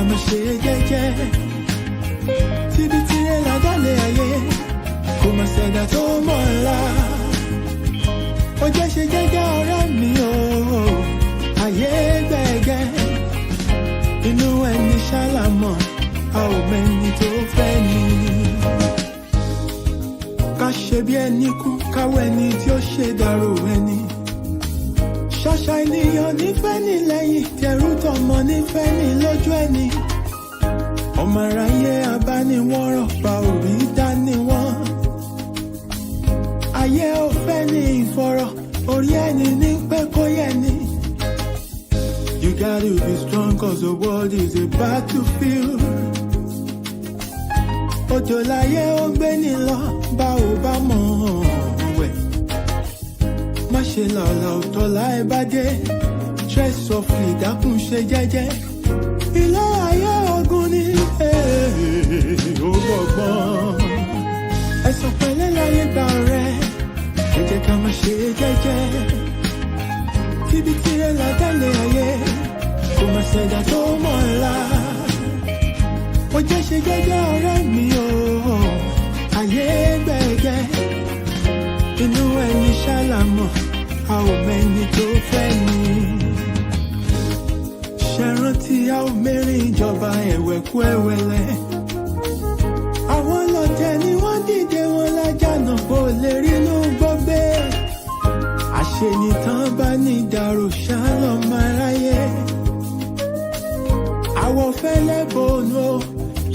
máa ṣe jẹ́jẹ́. Síbi tí ẹ ládàlẹ̀ ayé, kò máa ṣẹ̀dá tó mọ̀ ọ́la. Ó jẹ́ ṣe jẹ́jẹ́ ọ̀rẹ́ mi o, ayé gbẹ̀gẹ́. Inú ẹni ṣálámọ̀, a ò mẹ́ni tó fẹ́ ni. Ká ṣe bí ẹni kú, káwọ́ ẹni tí ó ṣe dàrú ẹni. Ṣàṣà ènìyàn nífẹ̀ẹ́ ní lẹ́yìn, tẹrú tọmọ nífẹ̀ẹ́ ní lójú ẹni. Ọmọ aráyé abániwọ́rọ̀ bá òrí dání wọ́n. Ayé ò fẹ́ ní ìfọ̀rọ̀, orí ẹni ní pẹ́ kó yẹ ni. You gotta be strong cause the world is a battlefield. Òjò láyé ó gbé ní lọ, bá ò bá mọ̀ wẹ̀. Má ṣe lọ́la òtọ́ láì bá dé. Tread softly, dákun ṣe jẹ́jẹ́. Ilé ayé ogun ni ó gbọ̀gbọ́n. Ẹ̀sùn pẹ̀lẹ́ láyé gbà rẹ̀, ẹ jẹ́ ká máa ṣe jẹ́jẹ́. Tíbi tí ẹ ládàlẹ̀ ayé, kò máa ṣẹ̀dá tó mọ̀ ọ́la. Ó jẹ́ ṣe jẹ́jẹ́ ọ̀rẹ́ mi o, ayé gbẹ̀gẹ́. Inú ẹni ṣálámọ̀, a ò mẹ́ni tó fẹ́ ni. Ṣẹ̀rántí a ò mẹ́rin ìjọba ẹ̀wẹ̀kú ẹ̀wẹ̀lẹ̀. Àwọn lọ́tẹ̀ ni wọ́n dìde wọn lájànà kó lè rínú gbọ́gbé. Àṣenìtàn bá ní ìdàrú ṣálọ̀ máa ráyé. Àwọ̀ fẹ́lẹ́ bòónù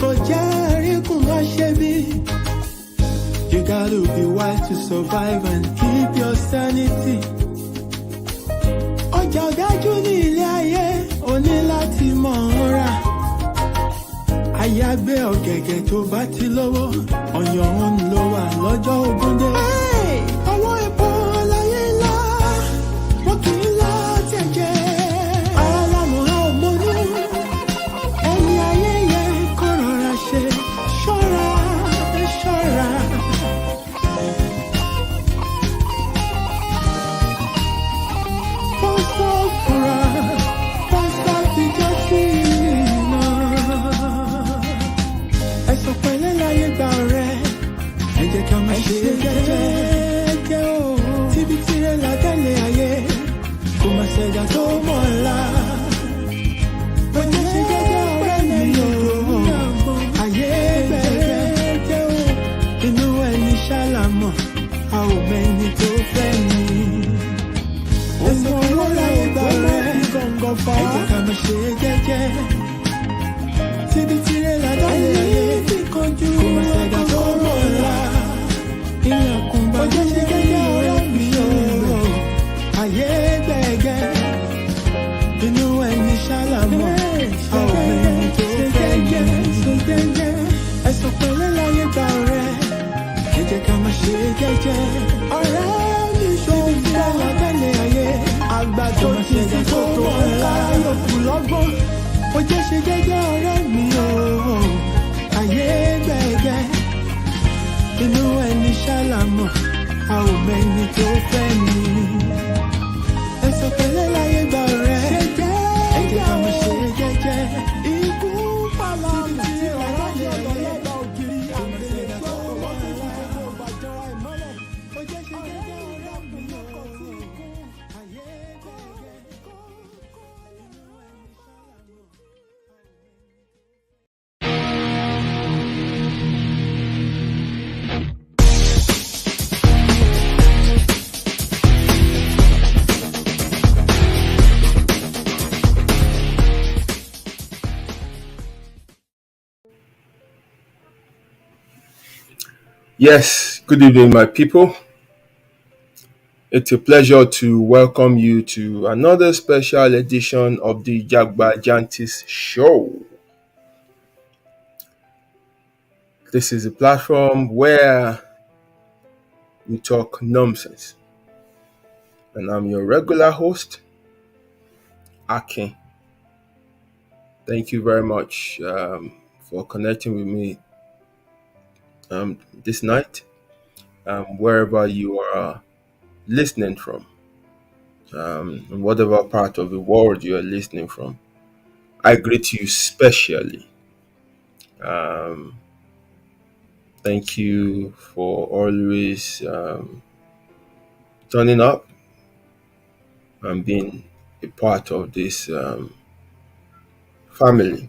tó jẹ́ àríkùn má ṣe bí. You gotta be wise to survive and keep your sanity. Ọjà ọ̀dájú ní ilé ayé, o ní láti mọ̀ ọ́n rà. Àyàgbé ọ̀gẹ̀gẹ̀ tó bá ti lówó, ọ̀yàn òun ló wà lọ́jọ́ ogún dé. Ọwọ́ epo láyé ńlá, wọ́n kì í lá tẹ̀jẹ̀. Ara lámọ̀ á ò mọ́nú, ẹni ayé yẹ kó rọra ṣe. Ṣọ́ra, ṣọ́ra. Pásítọ̀ fura, pásítọ̀ ti jẹ́ sí iná. Ẹ̀sùn pẹ̀lẹ́ láyé gbà rẹ̀, ẹ jẹ́ ká máa ṣe jẹ́jẹ́ o. Tíbi tí ẹ ládàlẹ̀ ayé, kò máa ṣẹ̀dá tó mọ̀ ọ́la. Ó jẹ́ ṣe jẹ́jẹ́ ọ̀rẹ́ mi o, ayé gbẹ̀gẹ́ o. Inú ẹni ṣálámọ̀, a ò mẹ́ni tó fẹ́ ni. Ẹ̀sùn pẹ̀lẹ́ láyé gbà rẹ̀, ẹ jẹ́ ká máa ṣe jẹ́jẹ́. Tíbi tí ẹ ládàlẹ̀ ayé, kò máa ṣẹ̀dá tó mọ̀ ọ́la. Ilẹ̀kùn bá jẹ́ ṣe jẹ́jẹ́ ọ̀rẹ́ mi o, ayé gbẹ̀gẹ́. Inú ẹni ṣálámọ̀, a ò mẹ́ni tó fẹ́ ni. Ẹ̀sùn pẹ̀lẹ́ láyé gbà rẹ̀, ẹ jẹ́ ká máa ṣe jẹ́jẹ́. Ọ̀rẹ́ mi ṣòwò tí ẹ ládàlẹ̀ ayé, àgbà tó ti ti tó mọ̀ ọ́la yòókù lọ́gbọ́n. Ó jẹ́ ṣe jẹ́jẹ́ ọ̀rẹ́ mi o, ayé gbẹ̀gẹ́. Inú ẹni ṣálámọ̀, a ò mẹ́ni tó fẹ́ ni. Ẹ̀sùn pẹ̀lẹ́ láyé gbà rẹ̀, ẹ jẹ́ ká máa ṣe jẹ́jẹ́. Ikú pàlà tí ọ̀rọ̀ yẹ lọ́lọ́dọ̀ ògiri. Àmì ẹ̀dá tó mọ̀ ọ́la. Ó jẹ́ ṣe jẹ́jẹ́ ọ̀rẹ́ mi o, ayé gbẹ̀gẹ́. Yes, good evening, my people. It's a pleasure to welcome you to another special edition of the Jagba Jantis Show. This is a platform where we talk nonsense. And I'm your regular host, Akin. Thank you very much for connecting with me this night, wherever you are listening from, in whatever part of the world you are listening from. I greet you specially. Um, Thank you for always turning up and being a part of this family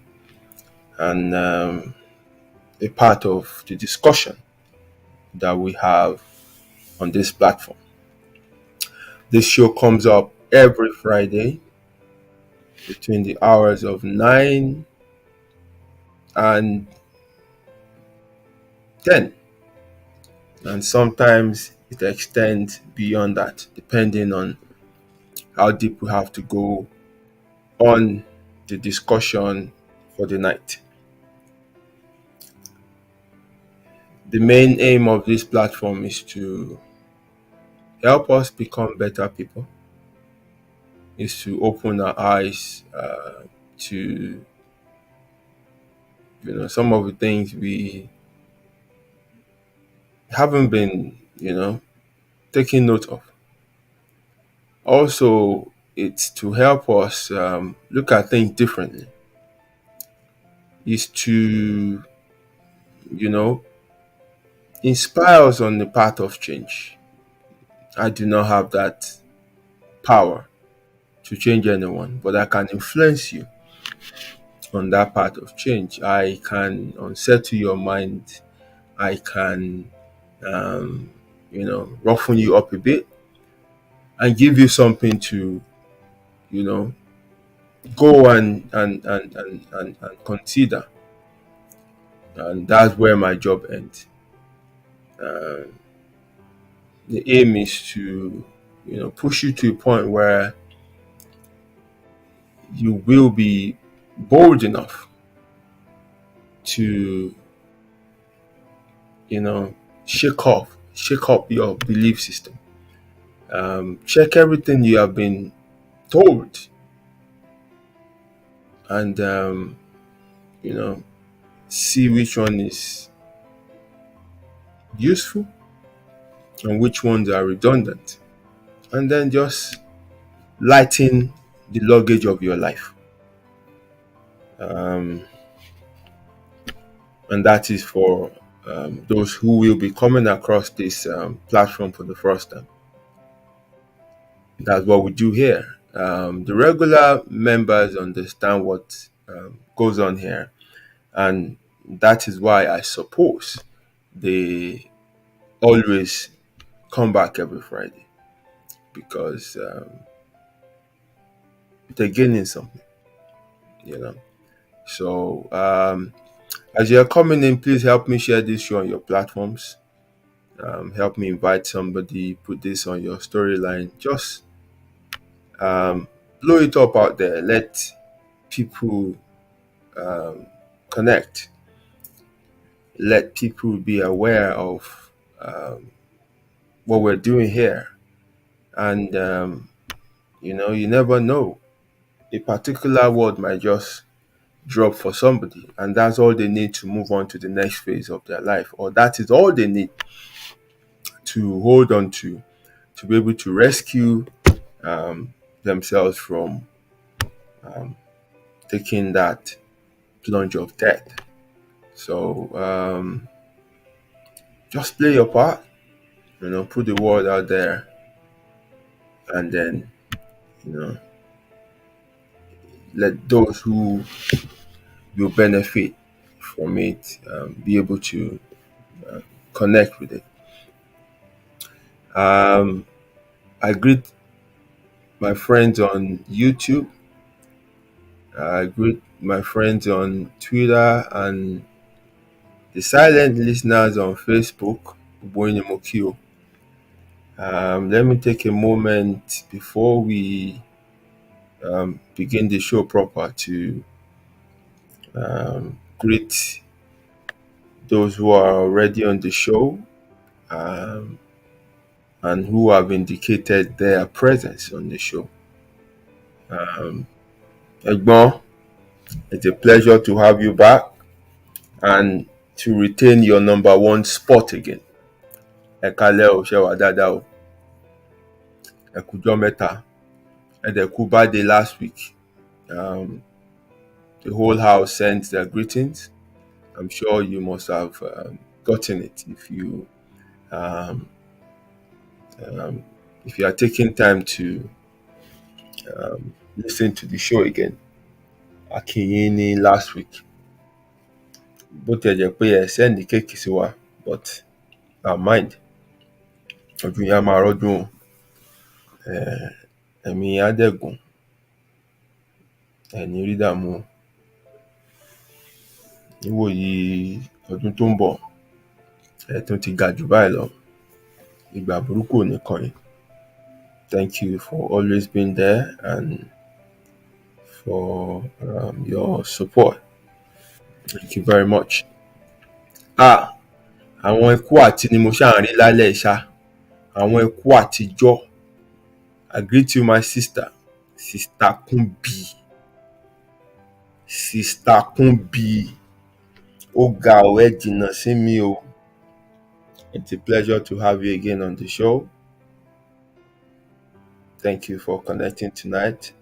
and a part of the discussion that we have on this platform. This show comes up every Friday between the hours of 9 and 10. And sometimes it extends beyond that, depending on how deep we have to go on the discussion for the night. The main aim of this platform is to help us become better people, is to open our eyes to some of the things we haven't been taking note of. Also, it's to help us look at things differently. Is to you know inspire us on the path of change. I do not have that power to change anyone, but I can influence you on that path of change. I can unsettle your mind. I can, roughen you up a bit and give you something to, you know, go and consider. And that's where my job ends. Uh, the aim is to, push you to a point where you will be bold enough to, you know, shake up your belief system. Check everything you have been told, and you know, see which one is useful and which ones are redundant, and then just lighten the luggage of your life. Um, and that is for those who will be coming across this platform for the first time. That's what we do here. The regular members understand what goes on here, and that is why I suppose they always come back every Friday because they're gaining something, you know. So, as you're coming in, please help me share this show on your platforms. Help me invite somebody, put this on your storyline. Just um, blow it up out there. Let people um, connect. Let people be aware of what we're doing here. And, you never know. A particular word might just drop for somebody, and that's all they need to move on to the next phase of their life, or that is all they need to hold on to be able to rescue themselves from taking that plunge of death. So just play your part, put the word out there, and then you know let those who will benefit from it be able to connect with it. Um, I greet my friends on YouTube. I greet my friends on Twitter and the silent listeners on Facebook. Uboyne Mokio. Let me take a moment before we begin the show proper to greet those who are already on the show um, and who have indicated their presence on the show. Egbon, it's a pleasure to have you back and to retain your number one spot again. Ekale o, Shewa Dada o, Ekujo Meta, and Ekuba Day last week. Um, the whole house sends their greetings. I'm sure you must have gotten it um, um, if you are taking time to listen to the show again. Akinyini last week, bó tiẹ̀ jẹ́ pé ẹ sẹ́ndì kéèkì sí wa, but mind ọdún yẹn á máa rọ́dún o. Ẹ̀mí á dẹ̀gùn, ẹ̀ní rí dààmú o. Níwòyí ọdún tó ń bọ̀, ẹ̀ tún ti ga jù báyìí lọ. Ìgbà burúkú ò ní kàn yín. Thank you for always being there and for your support. Thank you very much. Àwọn ikú àti ni mo ṣáà ń rí lálẹ́ ṣá. Àwọn ikú àtijọ́. I greet you, my sister. Sister Kumbi. Sister Kumbi. Ó ga ọ̀, ẹ jìnnà sí mi o. It's a pleasure to have you again on the show. Thank you for connecting tonight.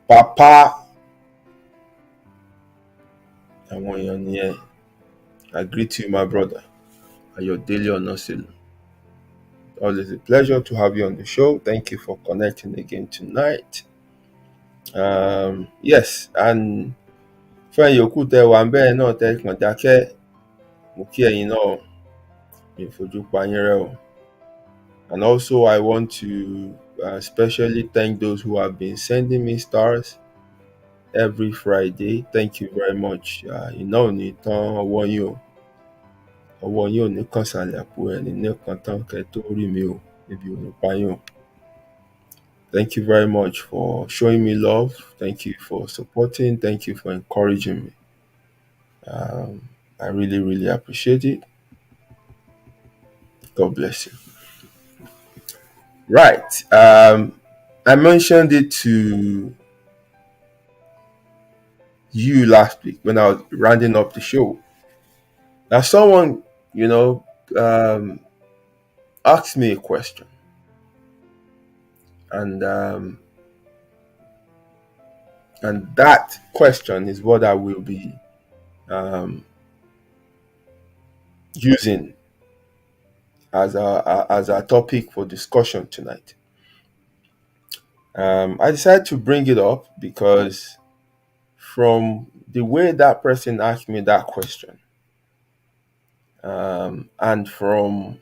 Papa àwọn èèyàn nìyẹn. I greet you, my brother. Ayọ̀délé Ọ̀nàsìlú. Always a pleasure to have you on the show. Thank you for connecting again tonight. Yes, and fún ẹ̀yin yòókù tẹ́ wà ń bẹ́ẹ̀ náà tẹ́ kàn dákẹ́, mo kí ẹ̀yin náà, mi ò fojú pa yín rẹ́ o. And also I want to especially thank those who have been sending me stars every Friday. Thank you very much. Iná ò ní tán ọwọ́ yín o. Ọwọ́ yín ò ní kàn sàlẹ̀ àpò ẹ̀ ní kan tán kẹ́ tó rí mi o. Ebi ò ní pa yín o. Thank you very much for showing me love. Thank you for supporting. Thank you for encouraging me. I really, really appreciate it. God bless you. Right. I mentioned it to you last week when I was rounding up the show. Now, someone, asked me a question. And that question is what I will be using as a topic for discussion tonight. I decided to bring it up because from the way that person asked me that question, and from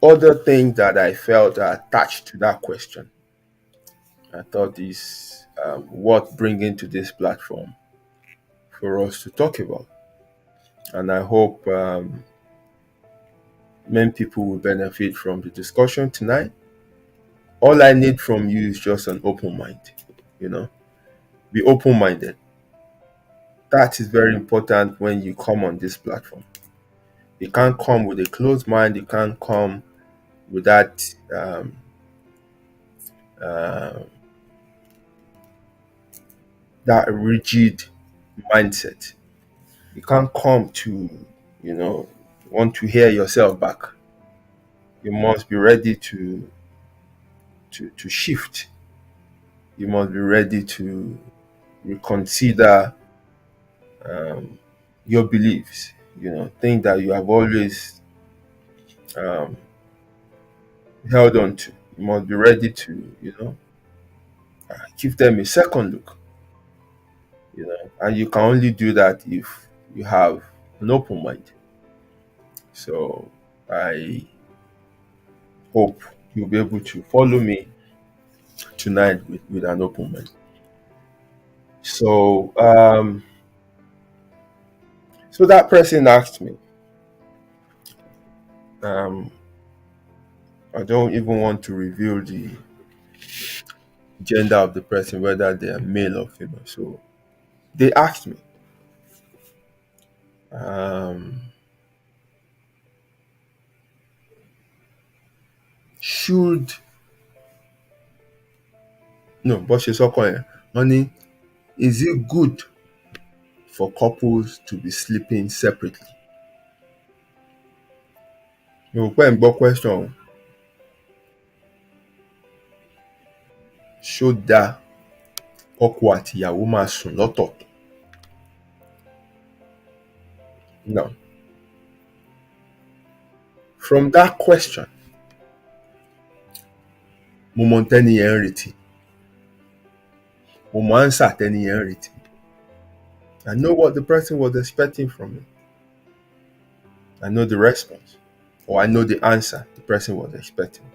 other things that I felt are attached to that question, I thought is worth bringing to this platform for us to talk about. And I hope many people will benefit from the discussion tonight. All I need from you is just an open mind, Be open-minded. That is very important when you come on this platform. You can't come with a closed mind. You can't come with that that rigid mindset. You can't come to, want to hear yourself back. You must be ready to shift. You must be ready to reconsider your beliefs, things that you have always held on to. You must be ready to, give them a second look. And you can only do that if you have an open mind. So I hope you'll be able to follow me tonight with an open mind. So so that person asked me, I don't even want to reveal the gender of the person, whether they are male or female. So they asked me, honey, is it good for couples to be sleeping separately? Mi ò pẹ́ ń gbọ́ question o. Ṣó dáa ọkọ àti ìyàwó máa sùn lọ́tọ̀ọ̀tọ̀? Now, from that question, mo mọ ohun tẹ́ni yẹn ń retí. Mo mọ answer tẹ́ni yẹn ń retí. I know what the person was expecting from me. I know the response, or I know the answer the person was expecting.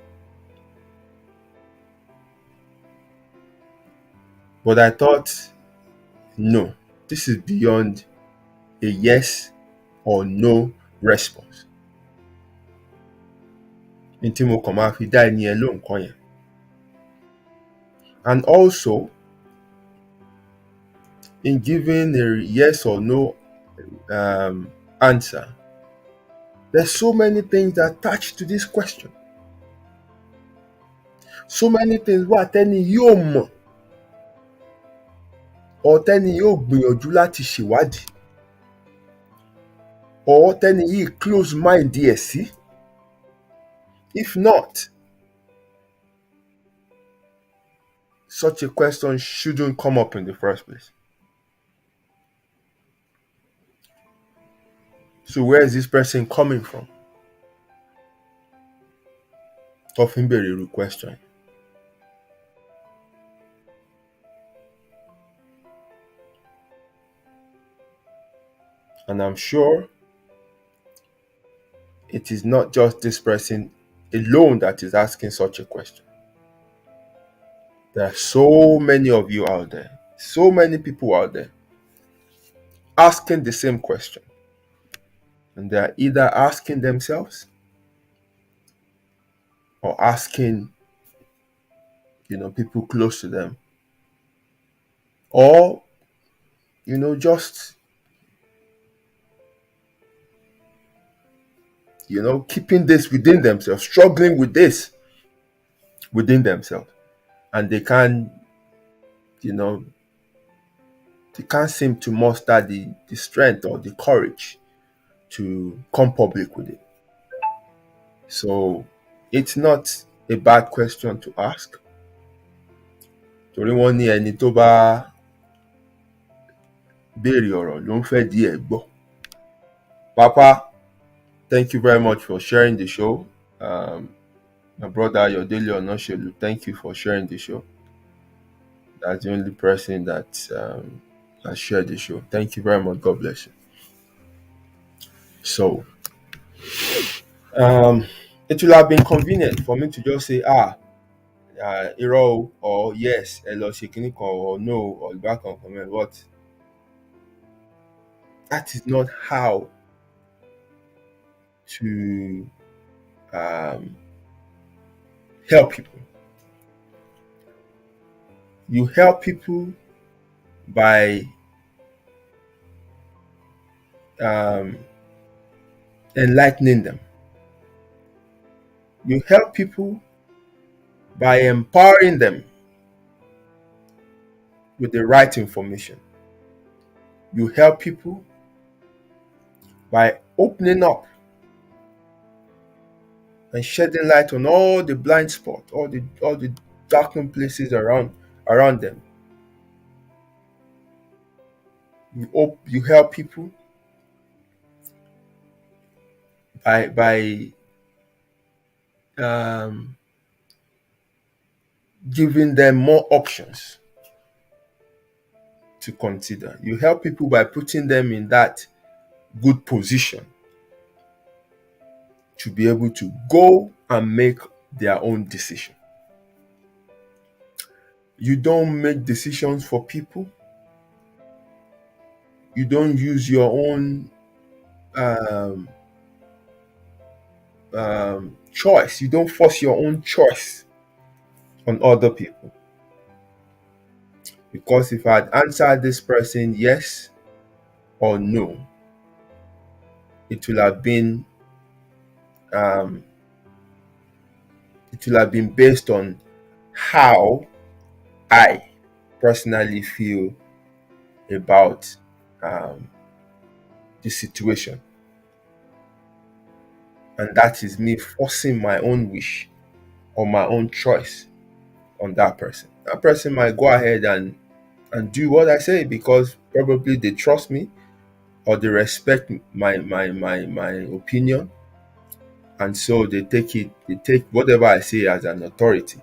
But I thought, no, this is beyond a yes or no response. Ní tí mo kàn máa fi dá ẹni yẹn lóhùn kọ́ yẹn. And also, in giving a yes or no answer, there's so many things attached to this question. So many things wà tẹ́ni yóò mọ̀, or tẹ́ni yóò gbìyànjú láti ṣèwádìí, or tẹ́ni yìí close mind ẹ̀ sí. If not, such a question shouldn't come up in the first place. So where is this person coming from? Tó fi ń béèrè irú question. And I'm sure it is not just this person alone that is asking such a question. There are so many of you out there, so many people out there asking the same question. And they are either asking themselves or asking, people close to them. Or, just, keeping this within themselves, struggling with this within themselves. And they can't, they can't seem to muster the strength or the courage to come public with it. So it's not a bad question to ask. Torí wọ́n ní ẹni tó bá béèrè ọ̀rọ̀ ló ń fẹ́ di ẹ̀ gbọ́. Papa, thank you very much for sharing the show. My brother Ayodele Onoshelu, thank you for sharing the show. That's the only person that has shared the show. Thank you very much. God bless you. So, it will have been convenient for me to just say, irọ́ or yes, ẹ lọ ṣe kíní kan, or no, or ìgbà kan comment. But that is not how to help people. You help people by enlightening them. You help people by empowering them with the right information. You help people by opening up and shedding light on all the blind spots, all the darkened places around them. You help people by giving them more options to consider. You help people by putting them in that good position to be able to go and make their own decision. You don't make decisions for people. You don't use your own choice. You don't force your own choice on other people. Because if I'd answered this person yes or no, it will have been based on how I personally feel about the situation. and that is me forcing my own wish or my own choice on that person. That person might go ahead and do what I say because probably they trust me or they respect my opinion, and so they take whatever I say as an authority,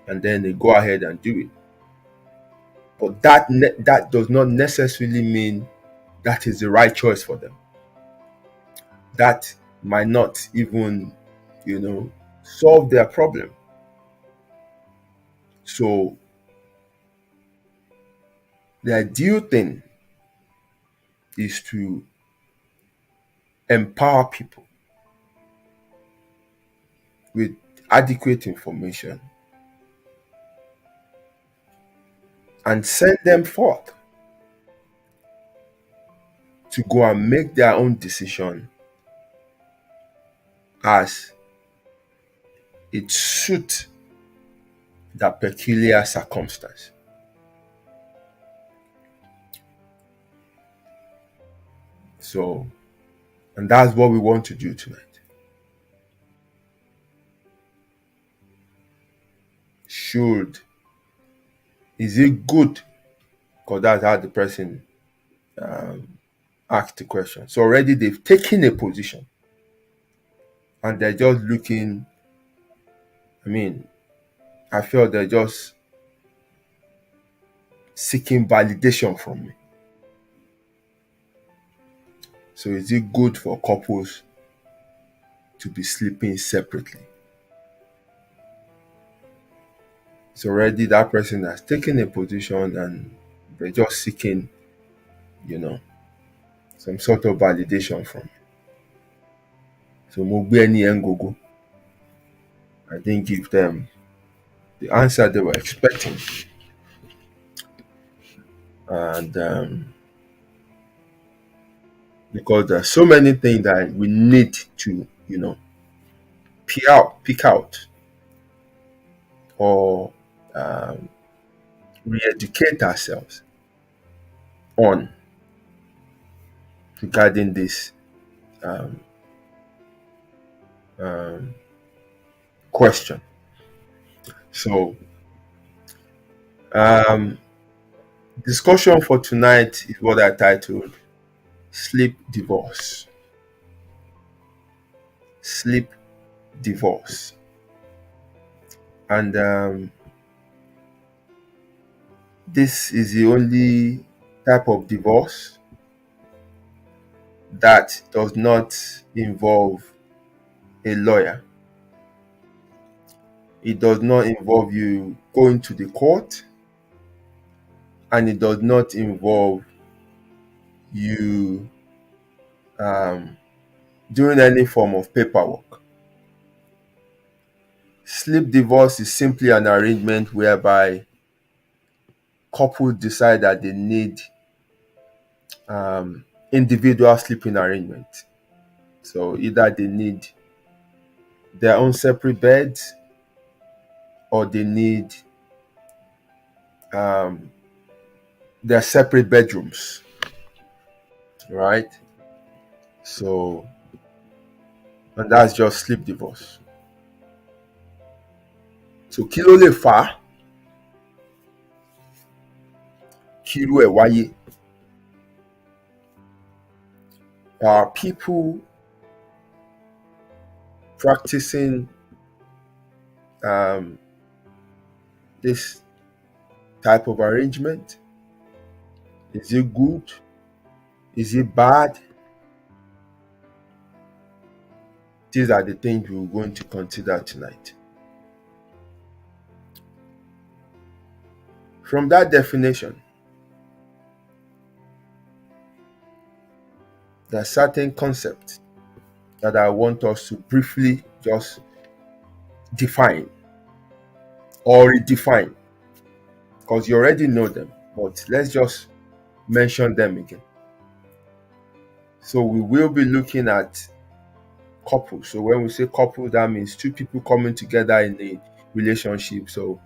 and then they go ahead and do it. But that does not necessarily mean that is the right choice for them. That might not even, solve their problem. So the ideal thing is to empower people with adequate information and send them forth to go and make their own decision as it suits that peculiar circumstance. So, and that's what we want to do tonight. Is it good? Because that's how the person asked the question. So already they've taken a position and they're just looking, I feel they're just seeking validation from me. So is it good for couples to be sleeping separately? So already that person has taken a position and they're just seeking, some sort of validation from me. So Mugbe and Gogo, I didn't give them the answer they were expecting. And because there's so many things that we need to, pick out or re-educate ourselves on regarding this um, um, question. So, discussion for tonight is what I titled Sleep Divorce. Sleep Divorce. And this is the only type of divorce that does not involve a lawyer. It does not involve you going to the court, and it does not involve you doing any form of paperwork. Sleep divorce is simply an arrangement whereby couples decide that they need individual sleeping arrangement. So either they need their own separate beds or they need their separate bedrooms, right? So, and that's just sleep divorce. So kí ló lè fà á kí irú ẹ̀ wáyé? Are people practicing this type of arrangement? Is it good? Is it bad? These are the things we're going to consider tonight. From that definition, there are certain concepts that I want us to briefly just define or redefine, because you already know them, but let's just mention them again. So we will be looking at couples. So when we say couple, that means two people coming together in a relationship. So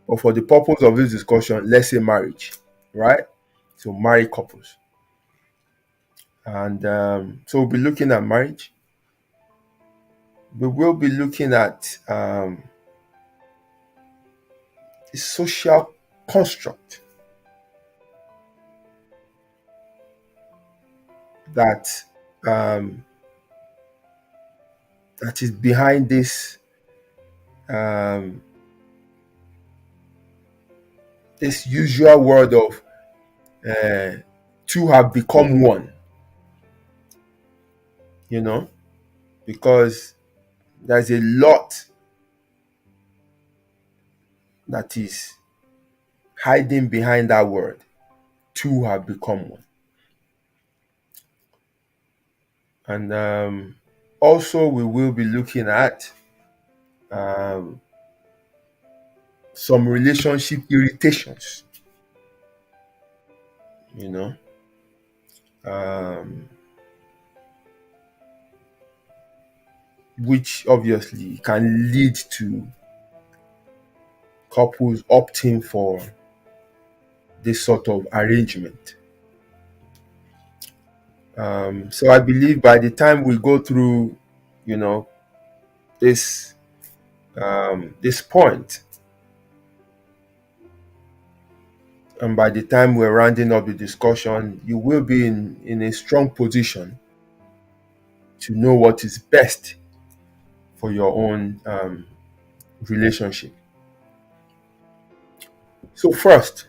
but for the purpose of this discussion, let's say marriage, right? So married couples. And so we'll be looking at marriage. We will be looking at the social construct that um, that is behind um, this usual word of uh, two have become one. You know, because there's a lot that is hiding behind that word. Two have become one, and also we will be looking at um, some relationship irritations. You know, um, which obviously can lead to couples opting for this sort of arrangement. So I believe by the time we go through, you know, this this point, and by the time we're rounding up the discussion, you will be in a strong position to know what is best for your own relationship. So first,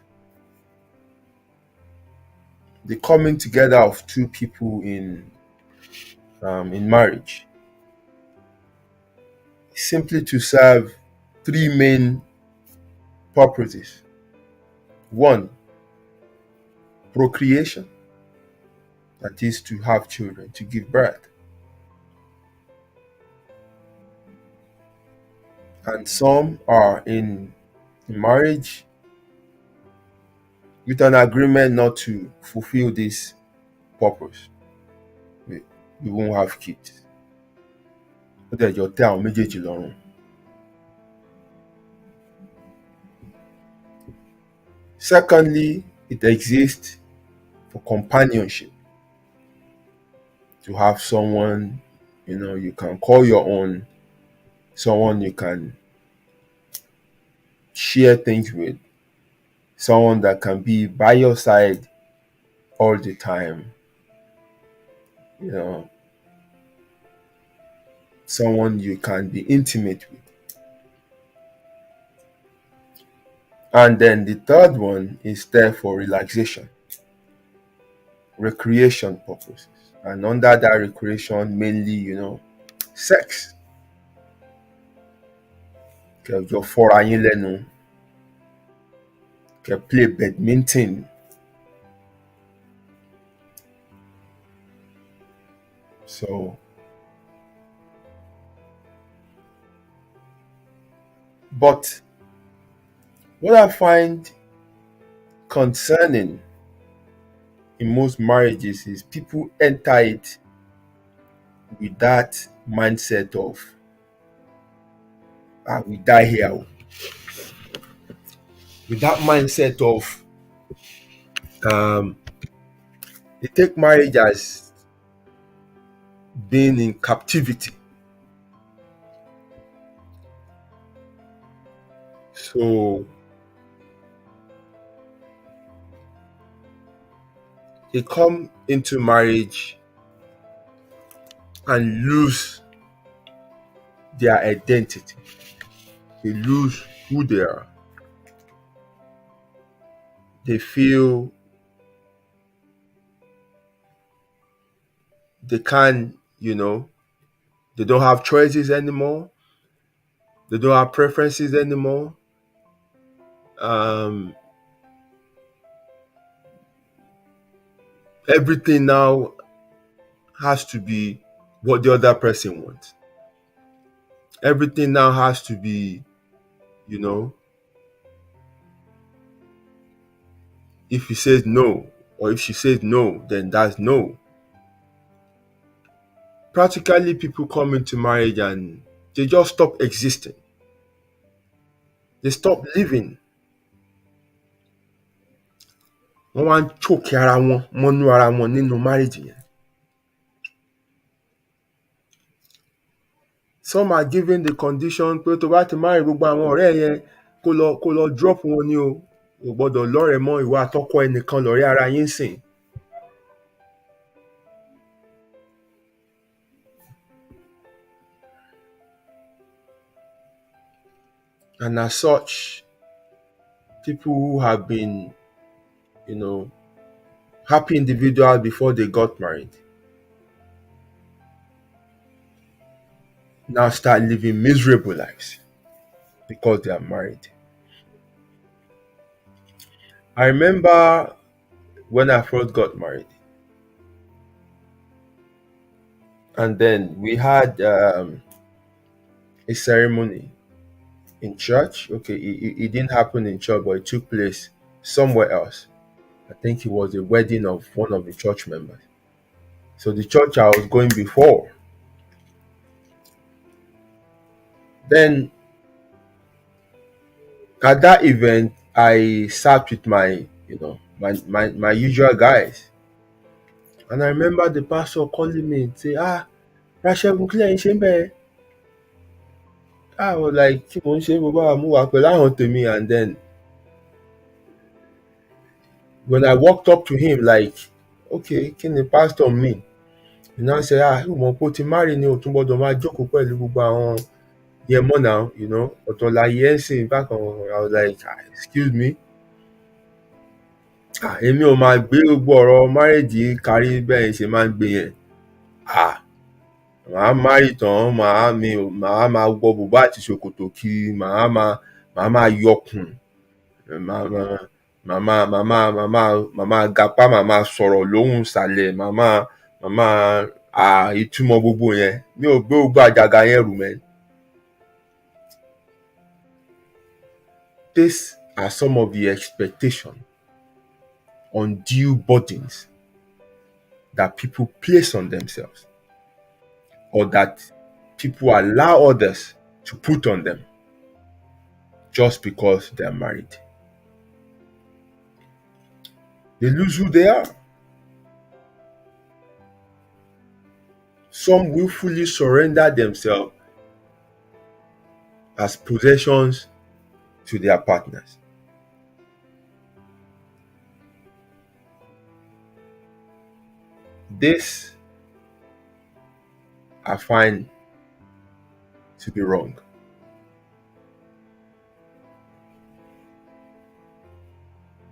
the coming together of two people in marriage is simply to serve three main purposes. One, procreation, that is to have children, to give birth. And some are in marriage with an agreement not to fulfill this purpose. We won't have kids. Ó dẹ̀ jọ tẹ́ àwọn méjèèjì lọ́rùn. Secondly, it exists for companionship. To have someone, you can call your own, someone you can share things with, someone that can be by your side all the time, someone you can be intimate with. And then the third one is there for relaxation, recreation purposes. And under that recreation, mainly, sex. Kẹjọ fọ́ra yín lẹ́nu, kẹ play badminton. So, but what I find concerning in most marriages is people enter it with that mindset of, we die here. With that mindset of, they take marriage as being in captivity. So they come into marriage and lose their identity. They lose who they are. They feel they can't, they don't have choices anymore. They don't have preferences anymore. Everything now has to be what the other person wants. Everything now has to be, if he says no, or if she says no, then that's no. Practically, people come into marriage and they just stop existing. They stop living. Wọ́n wá ń choke ara wọn mọ́nú ara wọn nínú marriage yẹn. some are given the condition pé tó bá ti marry gbogbo àwọn ọ̀rẹ́ yẹn kó lọ drop wọn ni o ò gbọ́dọ̀ lọ́rẹ̀ẹ́ mọ́ ìwà àtọkọ ẹnìkan lọ̀rẹ́ ara yín sìn. And as such, people who have been, happy individuals before they got married now start living miserable lives because they are married. I remember when I first got married, and then we had a ceremony in church. Okay, it didn't happen in church, but it took place somewhere else. I think it was the wedding of one of the church members. So the church I was going before, then at that event, I sat with my usual guys. And I remember the pastor calling me and say, Rachel, I was like, and then when I walked up to him, like, okay, can the pastor mean? You know, I say, mo kò ti marry ni o tún gbọ́dọ̀ máa jókòó pẹ̀lú gbogbo àwọn yẹn mọ́ now, ọ̀tọ̀ láyé ẹ̀ sìn bákan. I was like, excuse me. Èmi ò máa gbé gbogbo ọ̀rọ̀ marriage kárí bẹ́ẹ̀ ṣe máa ń gbé yẹn. Màá marry tán, màá máa wọ bùbá àti ṣòkòtò kiri, màá máa yọkùn, màá gapá, màá máa sọ̀rọ̀ lóhùn ìsàlẹ̀, màá ìtumọ̀ gbogbo yẹn. Mi ò gbé gbogbo àjàgà yẹn rù mẹ́. These are some of the expectations, undue burdens that people place on themselves, or that people allow others to put on them just because they are married. They lose who they are. Some willfully surrender themselves as possessions to their partners. This I find to be wrong.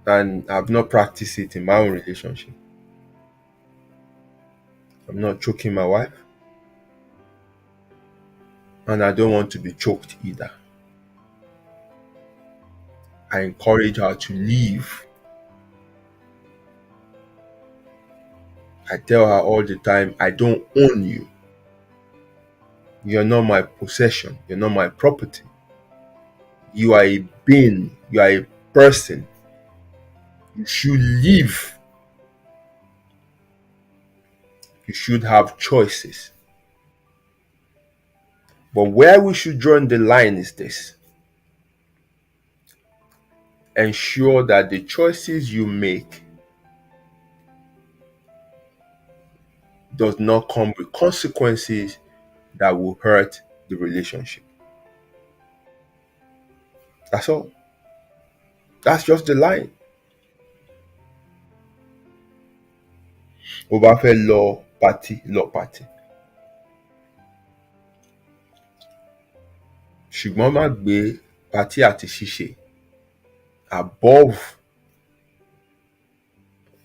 And I've not practiced it in my own relationship. I'm not choking my wife, and I don't want to be choked either. I encourage her to leave. I tell her all the time, I don't own you. You're not my possession. You're not my property. You are a being. You are a person. You should live. You should have choices. But where we should draw the line is this: ensure that the choices you make does not come with consequences that will hurt the relationship. That's all. That's just the line. Ó bá fẹ́ lọ party. Ṣùgbọ́n má gbé party àti ṣíṣe above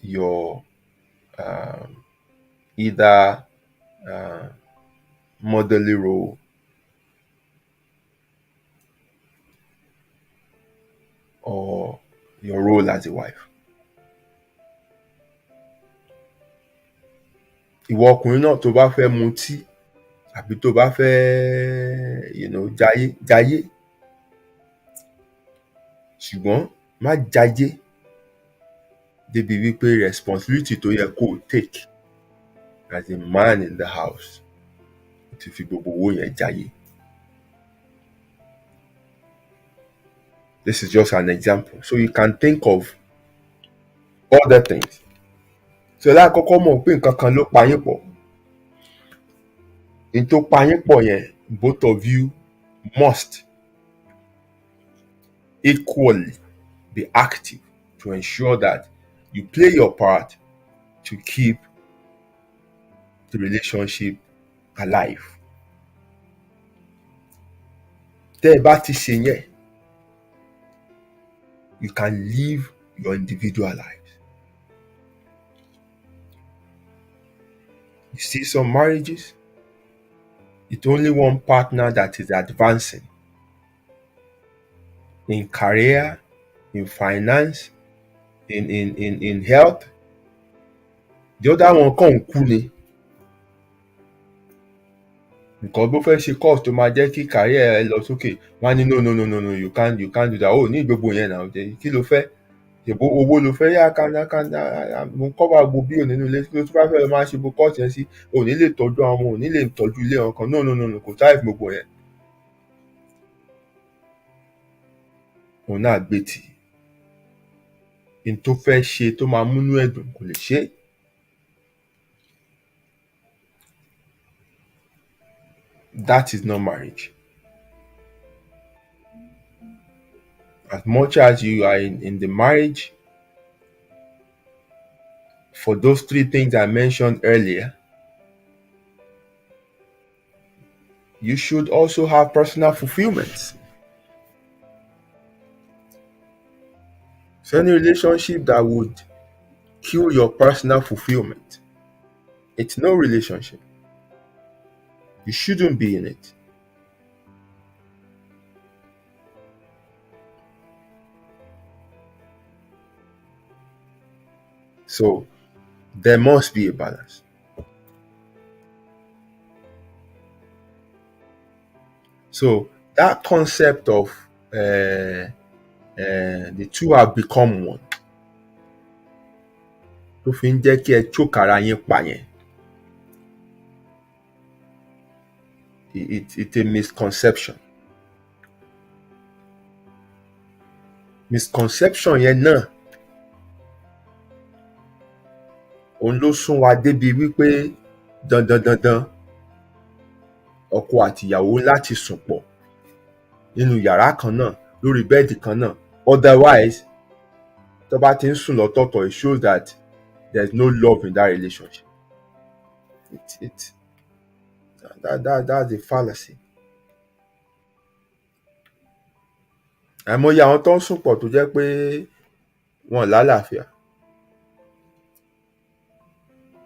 your either motherly role or your role as a wife. Ìwọ ọkùnrin náà tó bá fẹ́ mutí àbí tó bá fẹ́ jayé, ṣùgbọ́n má jayé débi wípé responsibility tó yẹ kó take as a man in the house ti fi gbogbo owó yẹn jayé. This is just an example, so you can think of other things. So lákọ́kọ́ mọ̀ pé nǹkan kan ló pa yín pọ̀. N tó pa yín pọ̀ yẹn both of you must equally be active to ensure that you play your part to keep the relationship alive. Tẹ́ ẹ bá ti ṣe yẹn, you can live your individual lives. You see some marriages, it's only one partner that is advancing in career, in finance, in health. The other one kàn ń kú ni. Nǹkan bó fẹ́ ṣe course tó máa jẹ́ kí career ẹ lọ sókè, wọ́n á ní no, you can't do that. Ó ní gbogbo yẹn náà, kí ló fẹ́? Ṣèbó owó ló fẹ́ yá kánná mo cover gbogbo bí nínú ilé tó bá fẹ́ lọ máa ṣe gbogbo course yẹn sí, ò ní lè tọ́jú àwọn ọmọ, ò ní lè tọ́jú ilé ọkàn. No, kò táì fún gbogbo yẹn. Òun náà gbé tì í. N tó fẹ́ ṣe tó máa múnú ẹ̀dùn kò lè ṣe é. That is not marriage. As much as you are in the marriage, for those three things I mentioned earlier, you should also have personal fulfillment. So any relationship that would kill your personal fulfillment, it's no relationship. You shouldn't be in it. So there must be a balance. So that concept of the two have become one, tó fi ń jẹ́ kí ẹ choke ara yín pa yẹn, it's a misconception. Misconception yẹn náà òun ló sún wa débi wípé dandan ọkọ àtìyàwó láti sùn pọ̀ nínú yàrá kan náà lórí bẹ́ẹ̀dì kan náà. Otherwise, tó bá ti ń sùn lọ́tọ̀ọ̀tọ̀, it shows that there's no love in that relationship. That's a fallacy. Àìmọye àwọn tó ń sùn pọ̀ tó jẹ́ pé wọn lálàáfíà.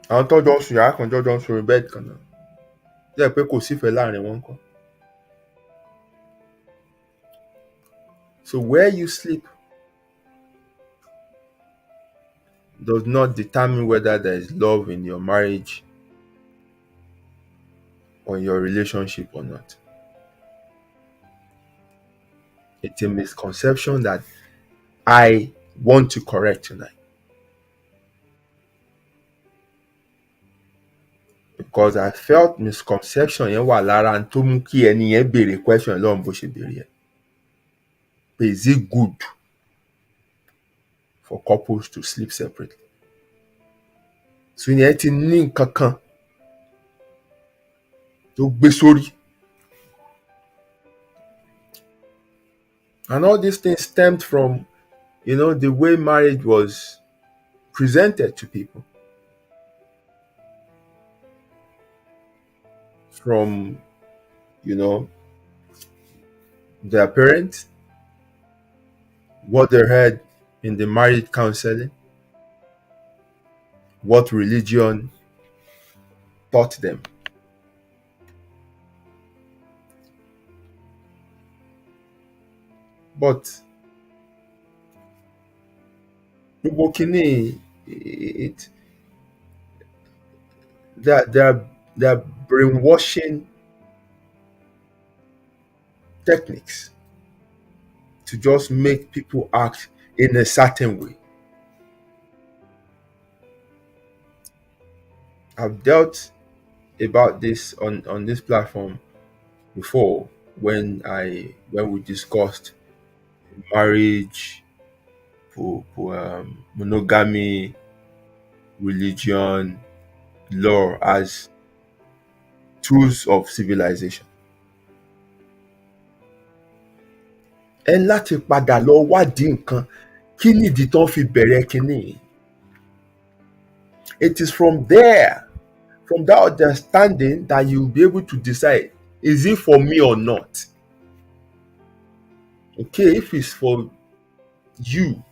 Àwọn tó jọ ń sùn yàrá kan jọ ń sùn orí bẹ́ẹ̀dì kan náà, jẹ́ pé kò sífẹ̀ẹ́ láàrin wọn ńkọ́. So where you sleep does not determine whether there is love in your marriage or in your relationship or not. It's a misconception that I want to correct tonight. Because I felt misconception yẹn wà lára tó mú kí ẹni yẹn béèrè question lọ́run bó ṣe béèrè yẹn. Is it good for couples to sleep separately? So yẹn ti ní nǹkan kan tó gbé sórí. And all these things stemmed from, the way marriage was presented to people. From, their parents, what they heard in the marriage counseling, what religion taught them. But gbogbo kínní, they're brainwashing techniques to just make people act in a certain way. I've dealt about this on this platform before when we discussed marriage, monogamy, religion, law as tools of civilization. ẹ láti padà lọ wádìí nǹkan kí nìdí tán fi bẹ̀rẹ̀ kínní. It is from there, from that understanding, that you will be able to decide, is it for me or not? Okay, if it's for you,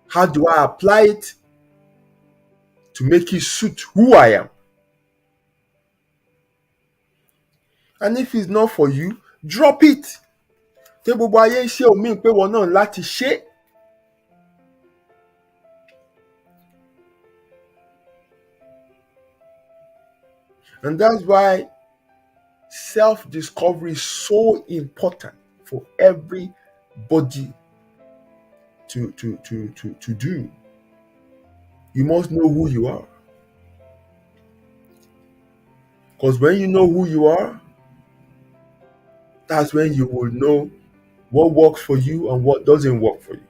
how do I apply it to make it suit who I am? And if it's not for you, drop it. Tí gbogbo ayé ṣe omi pé wọn náà láti ṣe. And that's why self-discovery is so important for everybody to do. You must know who you are. Because when you know who you are, that's when you will know what works for you and what doesn't work for you.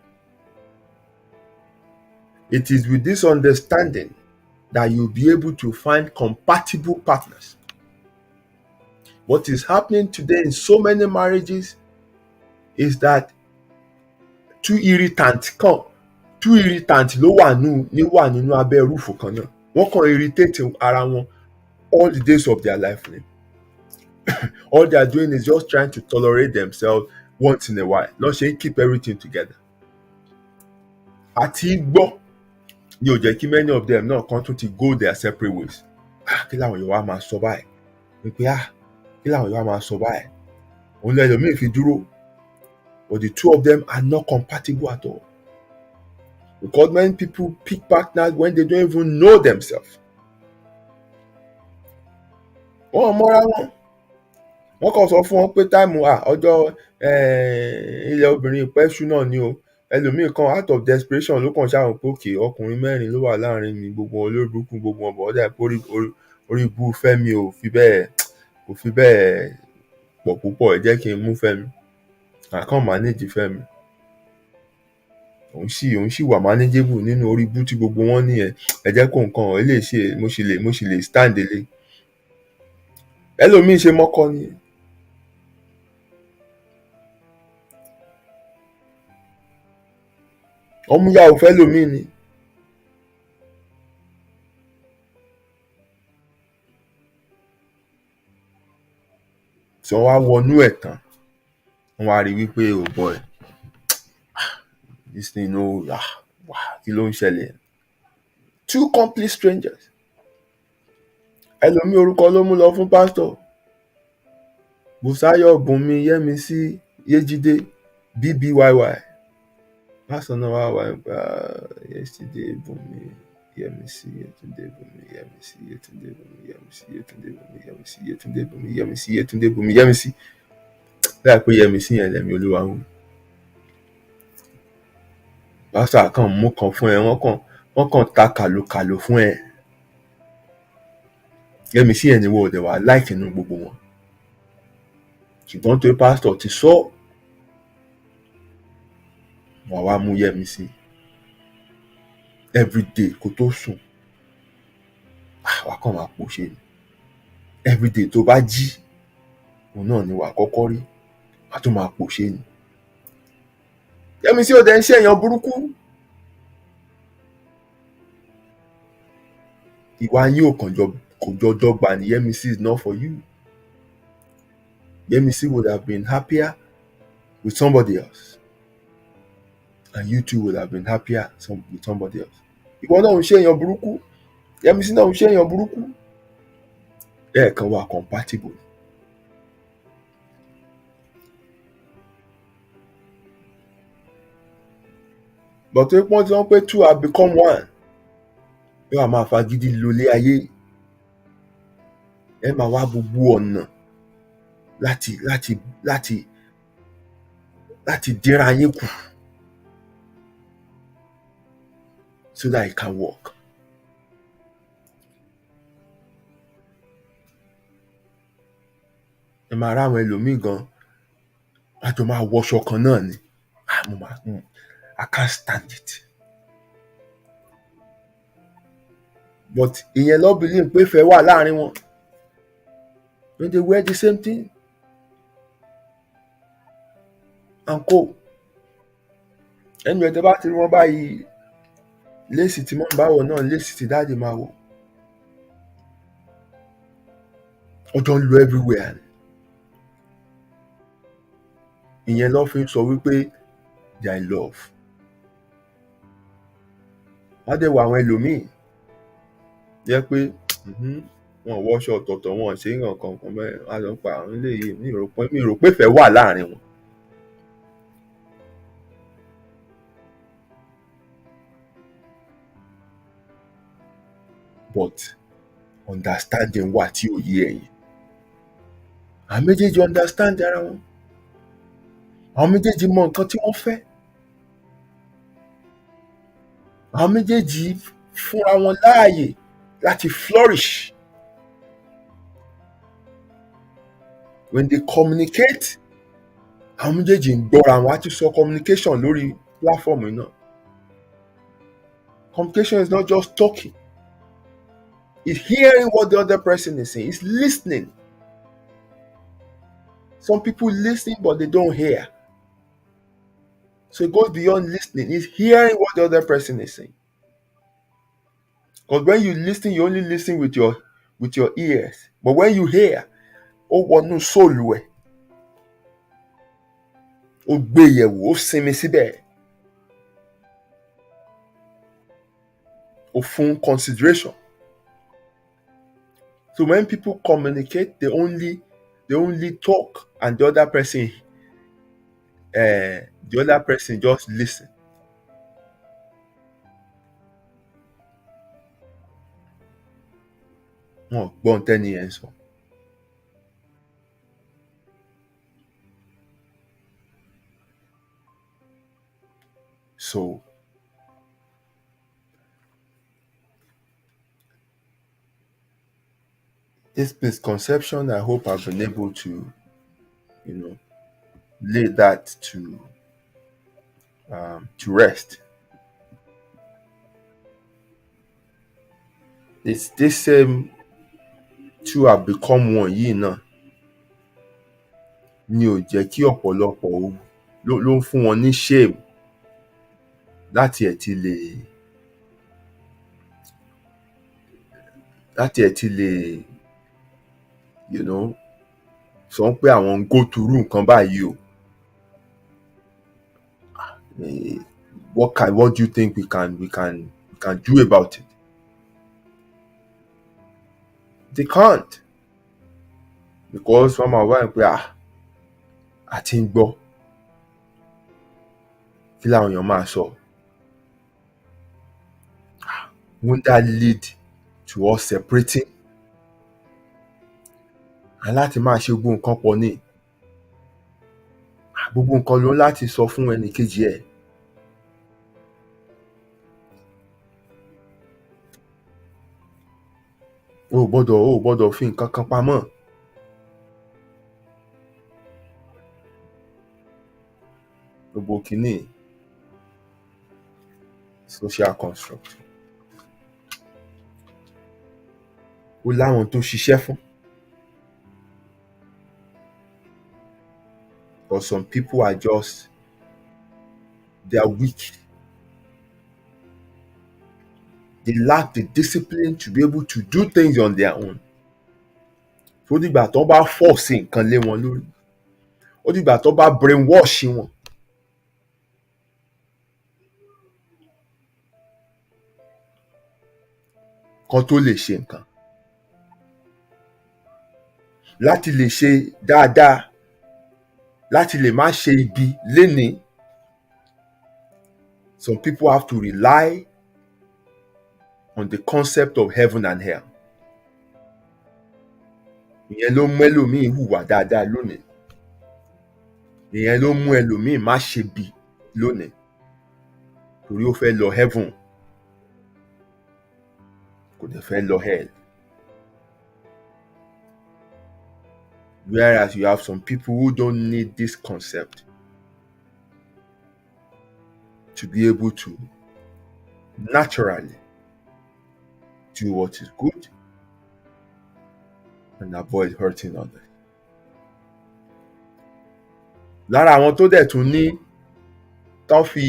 It is with this understanding that you'll be able to find compatible partners. What is happening today in so many marriages is that two irritant ló wà nínú abẹ́ rúfù kan náà. Wọ́n kàn irritate ara wọn all the days of their life. All they are doing is just trying to tolerate themselves once in a while. Lọ́ ṣe ń keep everything together. Àti gbọ́ ni ò jẹ́ kí many of them náà kan tún ti go their separate ways. Kí làwọn Yorùbá máa sọ báyìí? Wípé kí làwọn Yorùbá máa sọ báyìí? Òun lẹ́lòmíì fi dúró. But the two of them are not compatible at all. Because many people pick partners when they don't even know themselves. Wọ́n mọ́ra wọn. Wọ́n kàn sọ fún wọn pé táìmù ọjọ́ ilẹ̀ obìnrin ìpẹ́ṣù náà ni o. Ẹlòmíì kan out of desperation ló kàn ṣàwọn pé òkè ọkùnrin 4 ló wà láàrin mi, gbogbo wọn olórí burúkú, gbogbo wọn bọ̀ ọ́ dà pé orí ibú Fẹ́mi kò fi bẹ́ẹ̀ pọ̀ púpọ̀. Ẹ jẹ́ kí n mú Fẹ́mi. Àkàn manage Fẹ́mi. Òun sì wà manageable nínú orí ibú tí gbogbo wọn nìyẹn. Ẹ jẹ́ kó nǹkan ẹ lè ṣe, mo sì lè stand lé. Ẹlòmíì ṣe mọ́kọ ni. Ọmúyàwó fẹ́ lòmíì ni. Tí wọ́n wá wọnú ẹ̀ tán, wọ́n wá rí wípé oh boy, this thing kí ló ń ṣẹlẹ̀? Two complete strangers. Ẹlòmíì orúkọ ló mú lọ fún pásítọ̀. Bùsáyọ̀, Bùnmi, Yẹ́misí, Yéjídé, BBYY. Pásítọ̀ náà wá yesterday Bùnmi, Yẹ́misí, Yétúndé, Bùnmi, Yẹ́misí, Yétúndé, Bùnmi, Yẹ́misí, Yétúndé, Bùnmi, Yẹ́misí, Yétúndé, Bùnmi, Yẹ́misí, Yétúndé, Bùnmi, Yẹ́misí. Láì pé Yẹ́misí yẹn lẹ̀mí Olúwa wù. Pásítọ̀ kan mú kan fún ẹ, wọ́n kàn ta kàlòkàlò fún ẹ. Yẹ́misí yẹn ni wọ́n ò dẹ̀ wá láìkì nínú gbogbo wọn. Ṣùgbọ́n tó pásítọ̀ ti sọ, wọ́n wá mú Yẹ́misí. Everyday kó tó sùn, wà kàn máa pòṣe ni. Everyday tó bá jí, òun náà ni wà kọ́kọ́ rí, wà tó máa pòṣe ni. Yẹ́misí ò dẹ̀ ń ṣe èèyàn burúkú. Ìwà yín kò jọ dọ́gba ni. Yẹ́misí is not for you. Yẹ́misí would have been happier with somebody else. And you too would have been happier with somebody else. Ìwọ náà ń ṣe èèyàn burúkú. Yẹ́misí náà ń ṣe èèyàn burúkú. Ẹ̀ẹ̀kan wà compatible. But tó pọ́n tí wọ́n pé two have become one. Ẹ wá máa fagídí lólé ayé. Ẹ máa wá gbogbo ọ̀nà láti dínra yín kù so that it can work. Ẹ máa rá àwọn ẹlòmíì gan, àjọ máa wọṣọ kan náà ni. I can't stand it. But ìyẹn ló believe pé ìfẹ́ wà láàrin wọn. When they wear the same thing. and co. Ẹnu ẹ̀ tẹ́ bá ti rí wọn báyìí, léèsì tí mọ́mì bá wọ̀ náà léèsì tí dáàdì máa wọ̀. Wọ́n jọ ń lọ everywhere ni. Ìyẹn ló fi ń sọ wípé they are in love. Wọ́n dẹ̀ wọ àwọn ẹlòmíì jẹ́ pé wọn wọṣọ ọ̀tọ̀ọ̀tọ̀, wọn ṣe nǹkan kan bẹ́ẹ̀, wọ́n á lọ pa àwọn eléyìí. Mi rò pé ìfẹ́ wà láàrin wọn. But understanding wà tí ò yé ẹ̀yin. Àwọn méjèèjì understand ara wọn. Àwọn méjèèjì mọ nǹkan tí wọ́n fẹ́. Àwọn méjèèjì fúnra wọn láàyè láti flourish. When they communicate, àwọn méjèèjì ń gbọ́ra wọn. A ti sọ communication lórí platform yìí náà. Communication is not just talking. It's hearing what the other person is saying. It's listening. Some people listen, but they don't hear. So it goes beyond listening. It's hearing what the other person is saying. Because when you listen, you only listen with your ears. But when you hear, ó wọnú sóòlù ẹ̀, ó gbé yẹ̀wò, ó sinmi síbẹ̀, ó fún consideration. So when people communicate, they only talk, and the other person just listen. Wọn gbọ́n tẹ́ni yẹn sọ. So this misconception, I hope I've been able to, lay that to rest. It's this same two have become one yìí náà ni ò jẹ́ kí ọ̀pọ̀lọpọ̀ ló ń fún wọn ní shame láti ẹ̀ ti lè sọ pé àwọn ń go through nǹkan báyìí o. What do you think we can do about it? They can't, because wọ́n máa wá pé àti ń gbọ́ kí làwọn èèyàn máa sọ. Won't that lead to us separating? Aláti máa ṣe gbogbo nǹkan pọ̀ ni. Gbogbo nǹkan ló láti sọ fún ẹnì kejì ẹ̀. O gbọ́dọ̀ fi nǹkan kan pamọ́. Gbogbo kìíní social construct. Ó láwọn tó ṣiṣẹ́ fún. But some people are they are weak. They lack the discipline to be able to do things on their own. Ó dìgbà tó bá force nǹkan lé wọn lórí. Ó dìgbà tó bá brainwash wọn. Kan tó lè ṣe nǹkan. Láti lè ṣe dáadáa, láti lè má ṣe ibi lénìí, some people have to rely on the concept of heaven and hell. Ìyẹn ló mú ẹlòmíì hùwà dáadáa lónìí. Ìyẹn ló mú ẹlòmíì má ṣe bí lónìí. Torí ó fẹ́ lọ heaven, kò dẹ̀ fẹ́ lọ hell. Whereas you have some people who don't need this concept to be able to naturally do what is good and avoid hurting others. lára àwọn tó dẹ̀ tún ní tán fi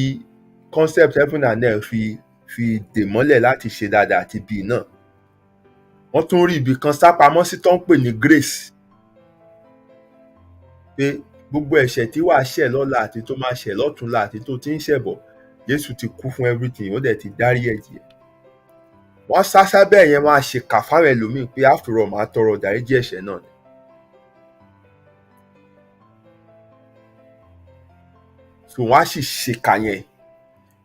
concept heaven and hell fi dè mọ́lẹ̀ láti ṣe dáadáa àti bíi náà, wọ́n tún rí ibì kan sápamọ́ sí tó ń pè ní grace, pé gbogbo ẹ̀ṣẹ̀ tí wàá ṣẹ̀ lọ́la àti tó máa ṣẹ̀ lọ́túnla àti tó ti ń ṣẹ̀ bọ̀, Jésù ti kú fún everything, ó dẹ̀ ti dárí ẹ̀jẹ̀. Wọ́n sá sábẹ́ yẹn máa ṣèkà fáwọn ẹlòmíì pé after all máa tọrọ ìdáríjì ẹ̀ṣẹ̀ náà ni. So wọ́n á sì ṣèkà yẹn,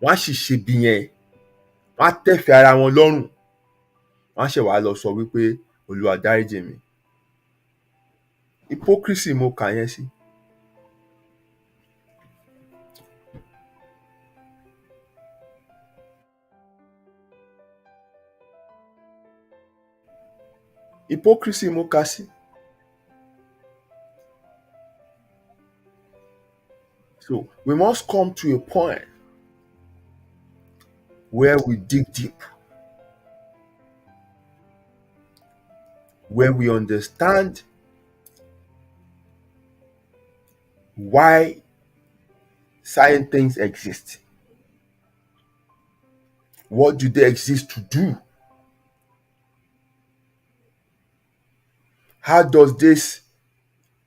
wọ́n á sì ṣebi yẹn, wọ́n á tẹ̀fẹ̀ ara wọn lọ́rùn, wọ́n á ṣẹ̀ wá lọ sọ wípé Olúwa dáríjì mi. Hypocrisy mo kà yẹn sí. Hypocrisy mo kà sí. So we must come to a point where we dig deep, where we understand why certain things exist. What do they exist to do? How does this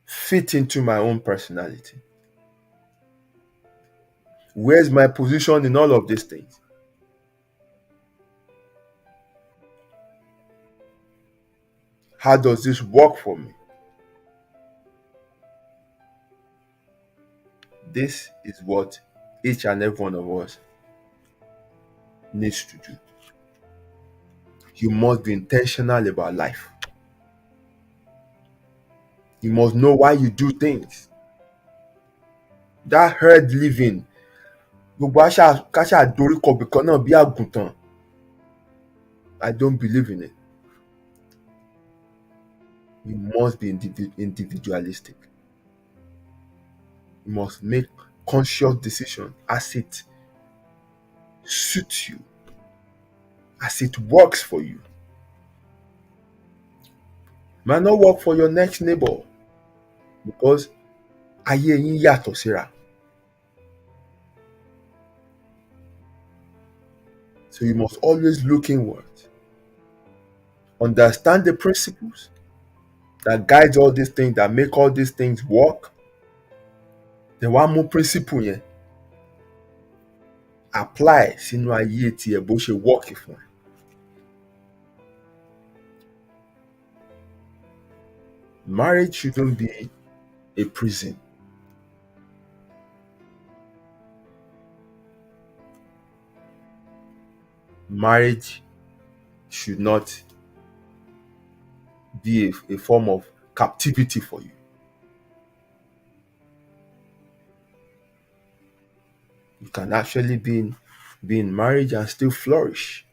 fit into my own personality? Where's my position in all of these things? How does this work for me? This is what each and every one of us needs to do. You must be intentional about life. You must know why you do things. That herd living, gbogbo káṣà doríkọ bìkan náà bí àgùntàn, I don't believe in it. You must be individualistic. You must make conscious decisions as it suits you, as it works for you. It might not work for your next neighbor because ayé yín yàtọ̀ síra. So you must always look inward. Understand the principles that guide all these things, that make all these things work. Then one more principle yẹn apply sínú ayé tiẹ̀ bó ṣe work fún ẹ. Marriage shouldn't be a prison. Marriage should not be a form of captivity for you. You can actually be in marriage and still flourish.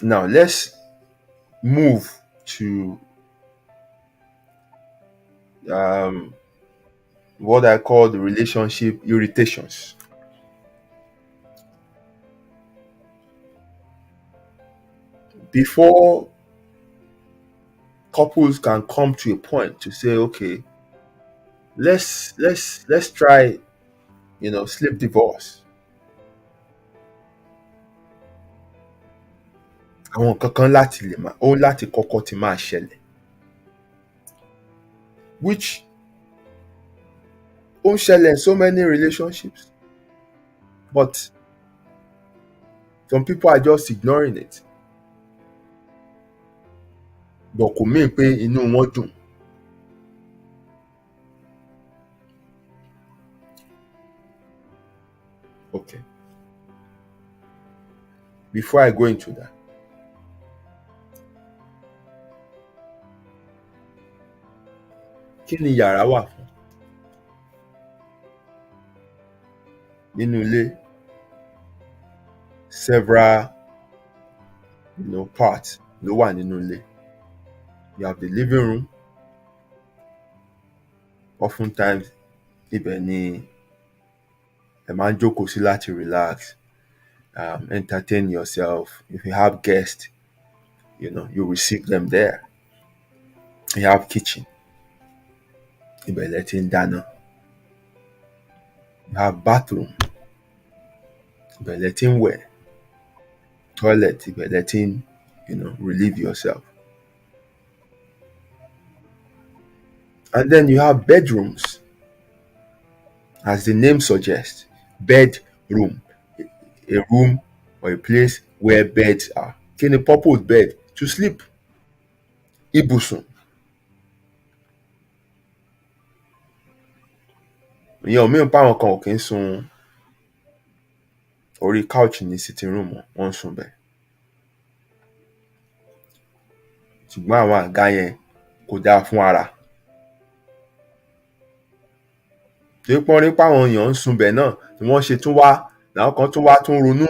Now let's move to what I call the relationship irritations. Before couples can come to a point to say, okay, let's try, slip divorce. Àwọn kankan láti kọ́kọ́ ti máa ṣẹlẹ̀, which ó ń ṣẹlẹ̀ in so many relationships, but some people are just ignoring it. But kò mean pé inú wọn dùn. Okay. Before I go into that, kí ni yàrá wà fún? Nínú ilé, several parts ló wà nínú ilé. You have the living room. Oftentimes ibẹ̀ ni ẹ máa ń jókòó sí láti relax. entertain yourself. If you have guests, you receive them there. You have kitchen, ibẹ̀ lẹ ti ń dáná. You have bathroom, ibẹ̀ lẹ ti ń wẹ̀. Toilet, ibẹ̀ lẹ ti ń, relieve yourself. And then you have bedrooms, as the name suggests. Bedroom, a room or a place where beds are. Kí ni purpose bed? To sleep. Ibùsùn, ìyẹn ò mean pé àwọn kan ò kí ń sun orí couch ní sitting room wọn, wọ́n ń sùn bẹ̀. Ṣùgbọ́n àwọn àga yẹn kò dáa fún ara. Torí pé wọ́n rí pé àwọn èèyàn ń sùn bẹ̀ náà ni wọ́n ṣe tún wá, làwọn kan tún wá tún ronú.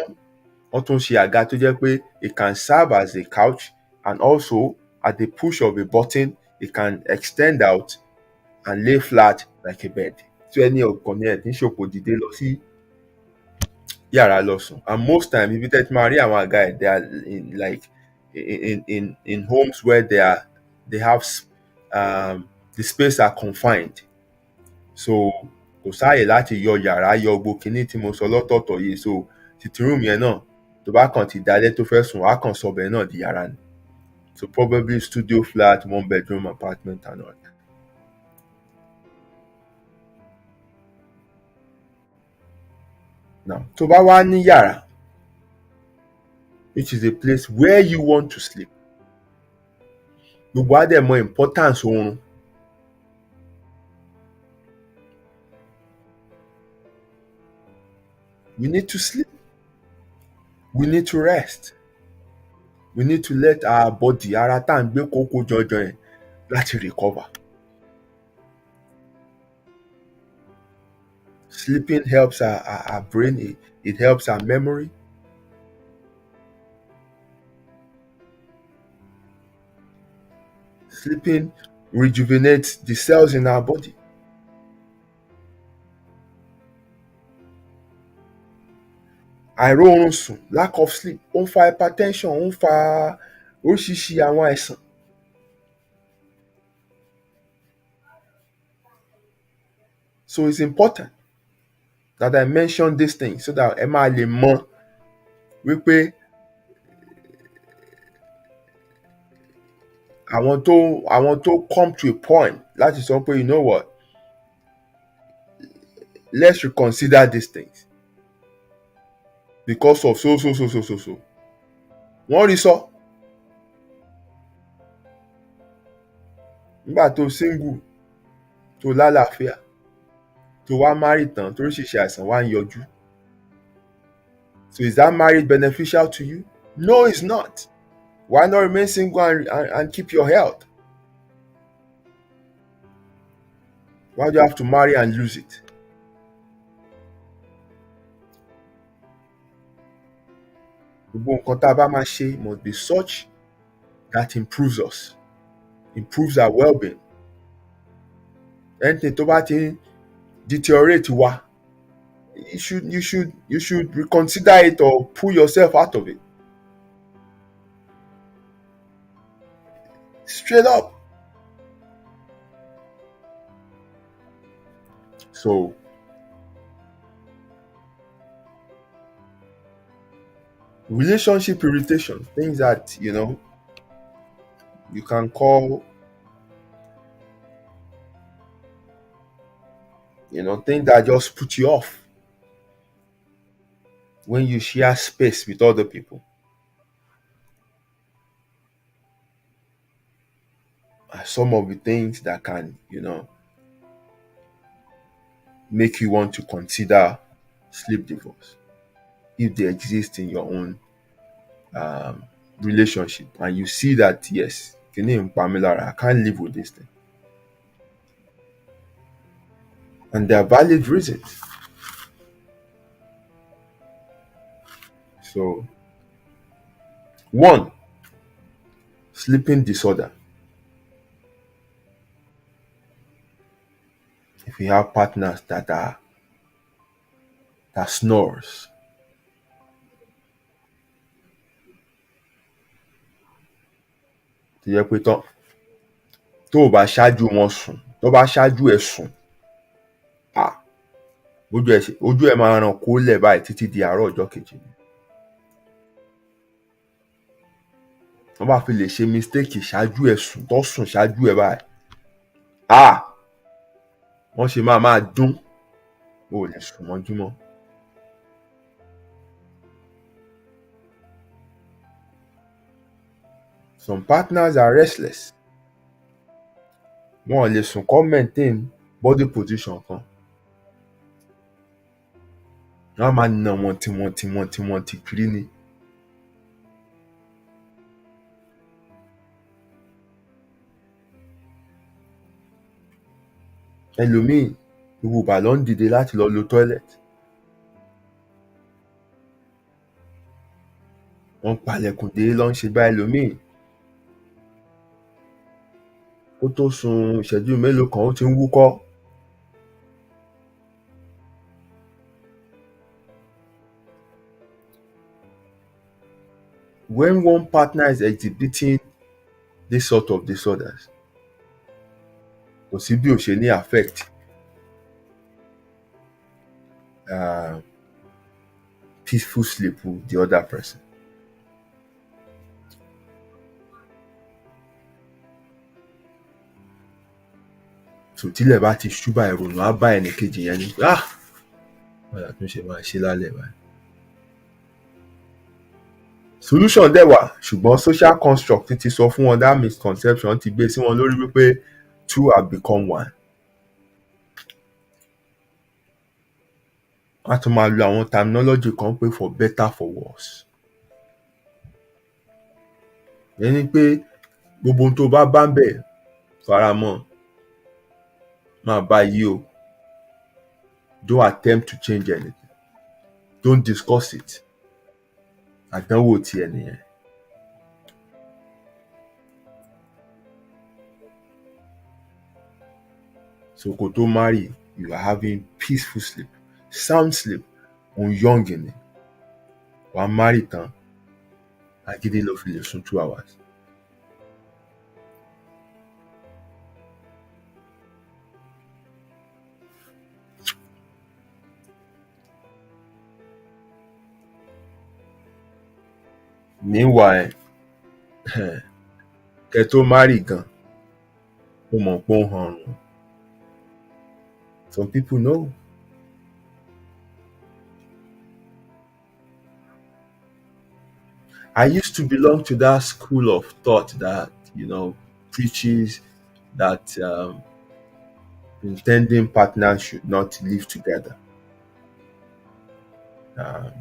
Wọ́n tún ṣe àga tó jẹ́ pé it can serve as a couch, and also at the push of a button it can extend out and lay flat like a bed. So ẹni ọkàn ni ẹ̀ tí ń ṣòpò dìde lọ sí yàrá lọ sùn. And most times ibi tẹ́ ti máa rí àwọn àga ẹ̀, they are in homes where they have the space are confined. So kò sáàyè láti yọ yàrá, yọ gbogbo kinní tí mo sọ lọ́tọ̀ọ̀tọ̀ yìí. So sitting room yẹn náà, tó bá kàn ti dalẹ́ tó fẹ́ sùn, wàá kàn sọ bẹ̀ náà di yàrá ni. So probably studio flat, 1 bedroom apartment and all that. Now, tó bá wá ní yàrá, which is a place where you want to sleep, gbogbo á dẹ̀ mọ importance oorun. We need to sleep. We need to rest. We need to let our body, ara tá à ń gbé kókó jọjọ yẹn, láti recover. Sleeping helps our brain, it helps our memory. Sleeping rejuvenates the cells in our body. Àìróorun sùn, lack of sleep, ó ń fa hypertension, ó ń fa oríṣiríṣi àwọn àìsàn. So it's important that I mention this thing so that ẹ máa lè mọ wípé àwọn tó come to a point láti sọ pé, you know what, let's reconsider these things because of so. Wọ́n rí sọ. Nígbà tó single, tó lálàáfíà, tó wá marry tán, toríṣiríṣi àìsàn wá ń yọjú. So is that marriage beneficial to you? No, it's not. Why not remain single and keep your health? Why do you have to marry and lose it? Gbogbo nǹkan tá a bá máa ṣe must be such that improves us, improves our well-being. Anything tó bá ti ń deteriorate wa, you should reconsider it or pull yourself out of it. Straight up. So relationship irritation, things that you can call things that just put you off when you share space with other people. Are some of the things that can make you want to consider sleep divorce if they exist in your own relationship, and you see that, yes, Pamela, I can't live with this thing, and there are valid reasons. So, 1, sleeping disorder. If you have partners that snores, tó yẹ pé tó o bá ṣáájú wọn sùn, tó bá ṣáájú ẹ sùn, ojú ẹ máa ràn kó lẹ̀ báyìí títí di àárọ̀ ọjọ́ kejì ni. wọ́n bá fi lè ṣe mistake ṣáájú ẹ sùn, tó sùn ṣáájú ẹ báyìí, wọ́n ṣe máa dún, o ò lè sùn mọ́júmọ́. Some partners are restless. Wọn ò lè sùn kó maintain body position kan. Wọ́n máa nà wọ́n tí kiri ni. Ẹlòmíì ìwùbà ló ń dìde láti lọ lo toilet. Wọ́n palẹ̀kùn dé ló ń ṣe bá ẹlòmíì. Ó tó sùn ìṣẹ́jú mélòó kan ó ti ń wúkọ́. When one partner is exhibiting this sort of disorders, kò sí bí ó ṣe ní affect peaceful sleep with the other person. So tílẹ̀ bá ti ṣú báyìí, ìrònú á bá ẹnìkejì yẹn ni báyà tún ṣe máa ṣe lálẹ́ báyìí. Solution dẹ̀ wà, ṣùgbọ́n social construct ti sọ fún wọn, that misconception ti gbé sí wọn lórí wípé two have become one. Wọ́n á tún máa lo àwọn terminology kan pé for better for worse. Ẹni pé gbogbo ohun tó bá ń bẹ̀ faramọ́, máa bá yí o. Don't attempt to change anything. Don't discuss it. Àdánwò ti ẹnìyẹn. So kó tó marry, you are having peaceful sleep, sound sleep, young ni. Wàá marry tán, agídí ló fi lè sùn 2 hours. Meanwhile, kẹ́ tó marry gan, mo mọ̀ pé ó ń hanrun. Some people know. I used to belong to that school of thought that, preaches that intending partners should not live together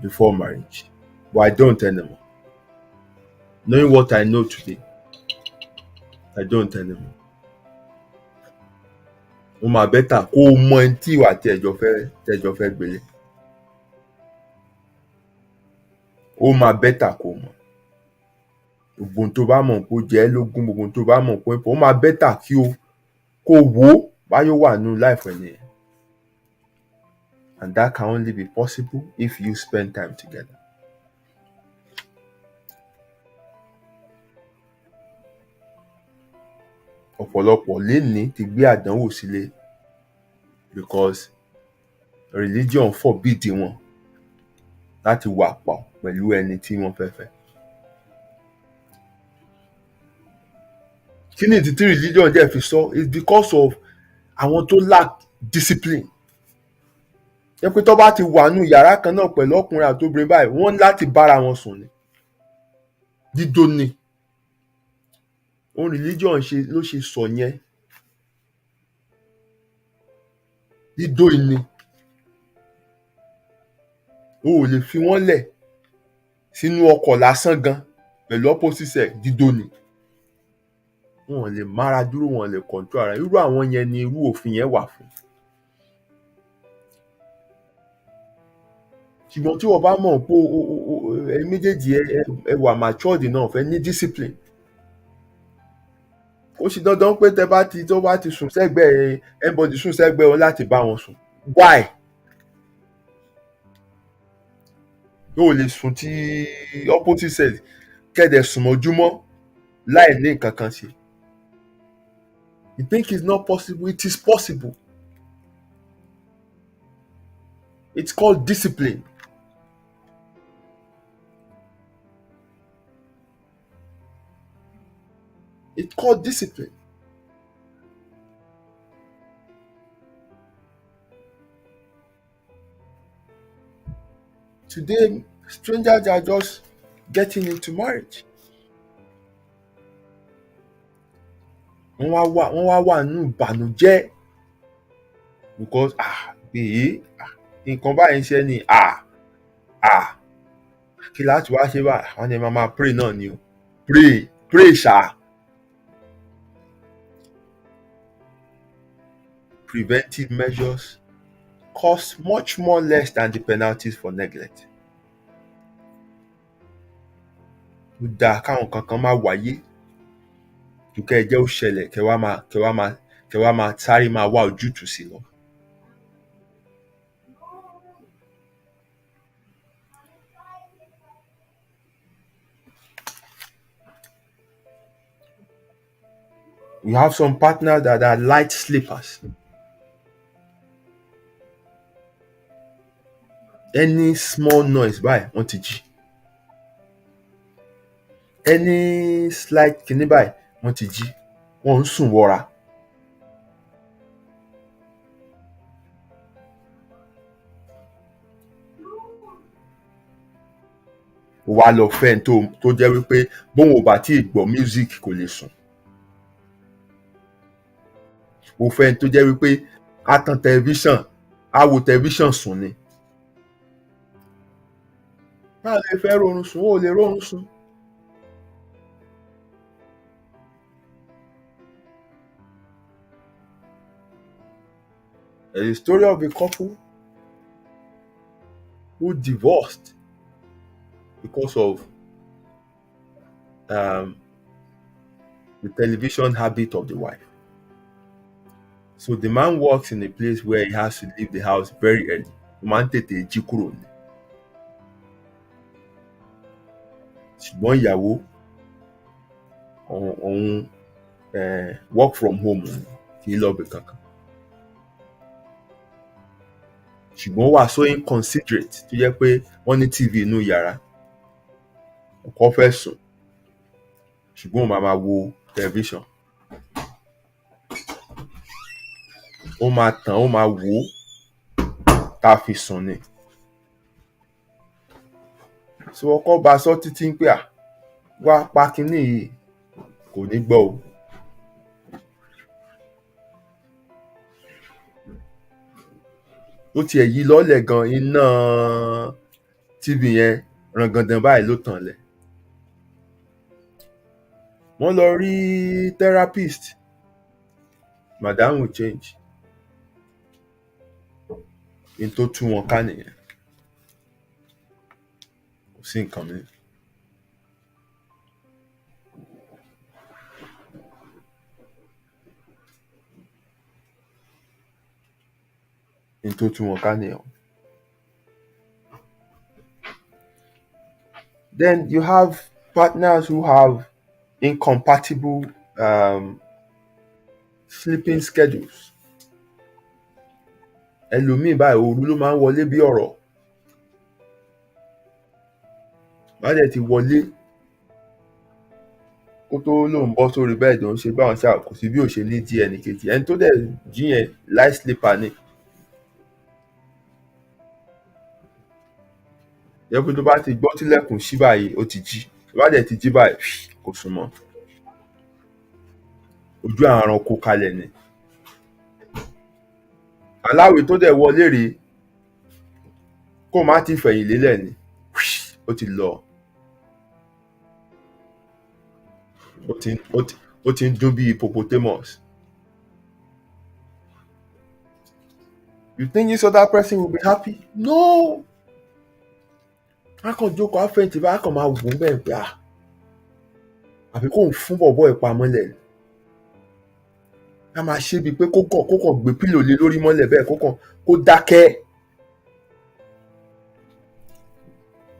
before marriage. But I don't anymore. Knowing what I know today, I don't anymore. Ó máa better kó o mọ ẹni tí ìwà àti tẹ́jọ fẹ́ gbélé. Ó máa better kó o mọ̀. Gbogbo ohun tó bá mọ̀ pé ó jẹ́ lógún, gbogbo ohun tó bá mọ̀ pé ó máa better kó wò ó báyọ̀ wà nínú life ẹni yẹn. And that can only be possible if you spend time together. Ọ̀pọ̀lọpọ̀ lénìí ti gbé àdánwò sílé because religion forbid wọn láti wà pọ̀ pẹ̀lú ẹni tí wọ́n fẹ́ fẹ́. Kí ni ìdí tí religion dẹ̀ fi sọ? It's because of àwọn tó lack discipline. Jẹ́ pé tó bá ti wà nínú yàrá kan náà pẹ̀lú ọkùnrin àti obìnrin báyìí, wọ́n láti bára wọn sùn ni. Dídó ni. Ohun religion ló ṣe sọ yẹn. Dídó ni. O ò lè fi wọ́n lẹ̀ sínú ọkọ̀ lásán gan pẹ̀lú opposite sex, dídó ni. Wọn ò lè mára dúró, wọn ò lè control ara. Irú àwọn yẹn ni irú òfin yẹn wà fún. Ṣùgbọ́n tí wọ́n bá mọ̀ pé ẹ méjèèjì ẹ wà matured náà fẹ́ ní discipline. Ó ṣe dandan pé tó bá ti sùn sẹ́gbẹ̀ẹ́ everybody sùn sẹ́gbẹ̀ẹ́ wọn láti bá wọn sùn. Why? Ó lè sùn tí opposite sex kẹ́dẹ̀ sùn mọ́júmọ́ láì ní nǹkan kan ṣe. You think it's not possible? It is possible. It's called discipline. It's called discipline. Today, strangers are just getting into marriage. Wọ́n wá wà nínú ìbànújẹ́ because nǹkan báyìí ń ṣe ni kí láti wá ṣe báyìí, wọ́n ní máa pray náà ni o. Pray ṣá. Preventive measures cost much more less than the penalties for neglect. Ó dáa káwọn kankan máa wáyé ju kẹ́ ẹ jẹ́ ó ṣẹlẹ̀ kẹ́ wá máa sáré máa wá ojútùú sí lọ. We have some partners that are light sleepers. Any small noise báyìí wọ́n ti jí. Any slight kìíní báyìí wọ́n ti jí. Wọ́n ń sùn wọra. Wà lọ fẹ́ tó jẹ́ wípé bóun ò bá tí ì gbọ́ music kò lè sùn. Ó fẹ́ tó jẹ́ wípé á tan tẹlifíṣàn, á wo tẹlifíṣàn sùn ni. Báwo lè fẹ́ rọrùn sùn? Ó lè rọrùn sùn. There's a story of a couple who divorced because of the television habit of the wife. So the man works in a place where he has to leave the house very early. Ó máa ń tètè jí kúrò ní. Ṣùgbọ́n ìyàwó òun work from home kì í lọ bẹ̀ kankan. Ṣùgbọ́n wà so inconsiderate tó jẹ́ pé wọ́n ní TV inú yàrá. Ọkọ fẹ́ sùn ṣùgbọ́n òun máa wo television. Ó máa tàn, ó máa wò ó tá a fi sùn ni. So ọkọ bá sọ títí ń pé wá pa kinní yìí kò ní gbọ́ o. Ó tiẹ̀ yí lọ́lẹ̀ gan, iná TV yẹn rangandan báyìí ló tàn lẹ̀. Wọ́n lọ rí therapist. Madam will change. In tó tú wọn ká nìyẹn. Kò sí nǹkan mìíràn. In tó tú wọn ká nìyẹn. Then you have partners who have incompatible sleeping schedules. Ẹlòmíì báyìí òru ló máa ń wọlé bí ọ̀rọ̀. Bá dẹ̀ ti wọlé kó tó lóun bọ́ sórí bẹ́ẹ̀dì òun ṣe báwọn ṣáà kò sí bí ò ṣe ní jí ẹnì kejì. Ẹni tó dẹ̀ jí yẹn light sleeper ni. Yẹ pé tó bá ti gbọ́ tílẹ̀kùn ṣí báyìí ó ti jí. Tó bá dẹ̀ ti jí báyìí kò sùn mọ́. Ojú àrùn kó kalẹ̀ ni. Aláwẹ̀ tó dẹ̀ wọlé rèé kó má ti fẹ̀yìn lélẹ̀ ni. Ó ti lọ. Ó ti ń dún bí hippopotamus. You think this other person will be happy? No. A kàn jókòó àfẹ̀yìntì bá a kàn máa wò ó bẹ́ẹ̀ pé àbí kò ń fún bọ̀bọ́ ẹ̀ pa mọ́lẹ̀. A máa ṣe bíi pé kó kàn gbé pílò lé lórí mọ́lẹ̀ bẹ́ẹ̀ kó dákẹ́.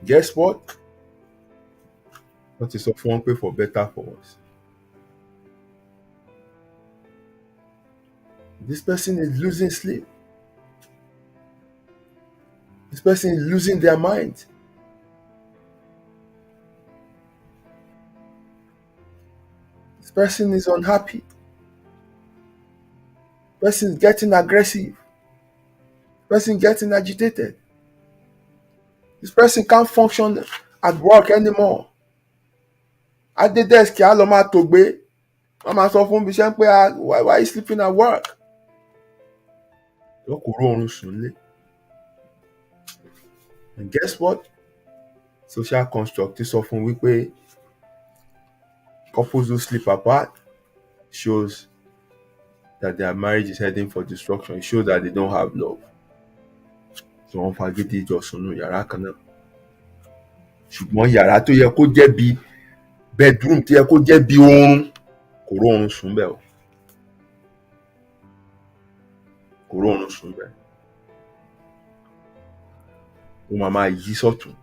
Guess what? Wọ́n ti sọ fún wọn pé for better for worse. This person is losing sleep. This person is losing their mind. This person is unhappy. This person is getting aggressive. This person is getting agitated. This person can't function at work anymore. At the desk, á lọ máa tògbé. Wọ́n máa sọ fún iṣẹ́ pé why are you sleeping at work? Yóò kò rórun sùn lé. And guess what? Social construct sọ fún wípé couples who sleep apart shows that their marriage is heading for destruction. It shows that they don't have love. So wọ́n fagídí jọ sùn nínú yàrá kan náà. Ṣùgbọ́n yàrá tó yẹ kó jẹ́ bí bedroom tó yẹ kó jẹ́ bí oorun kò rórun sùn bẹ́ẹ̀ o. Kò rórun sùn bẹ́ẹ̀. Ó máa yí sọ́tún,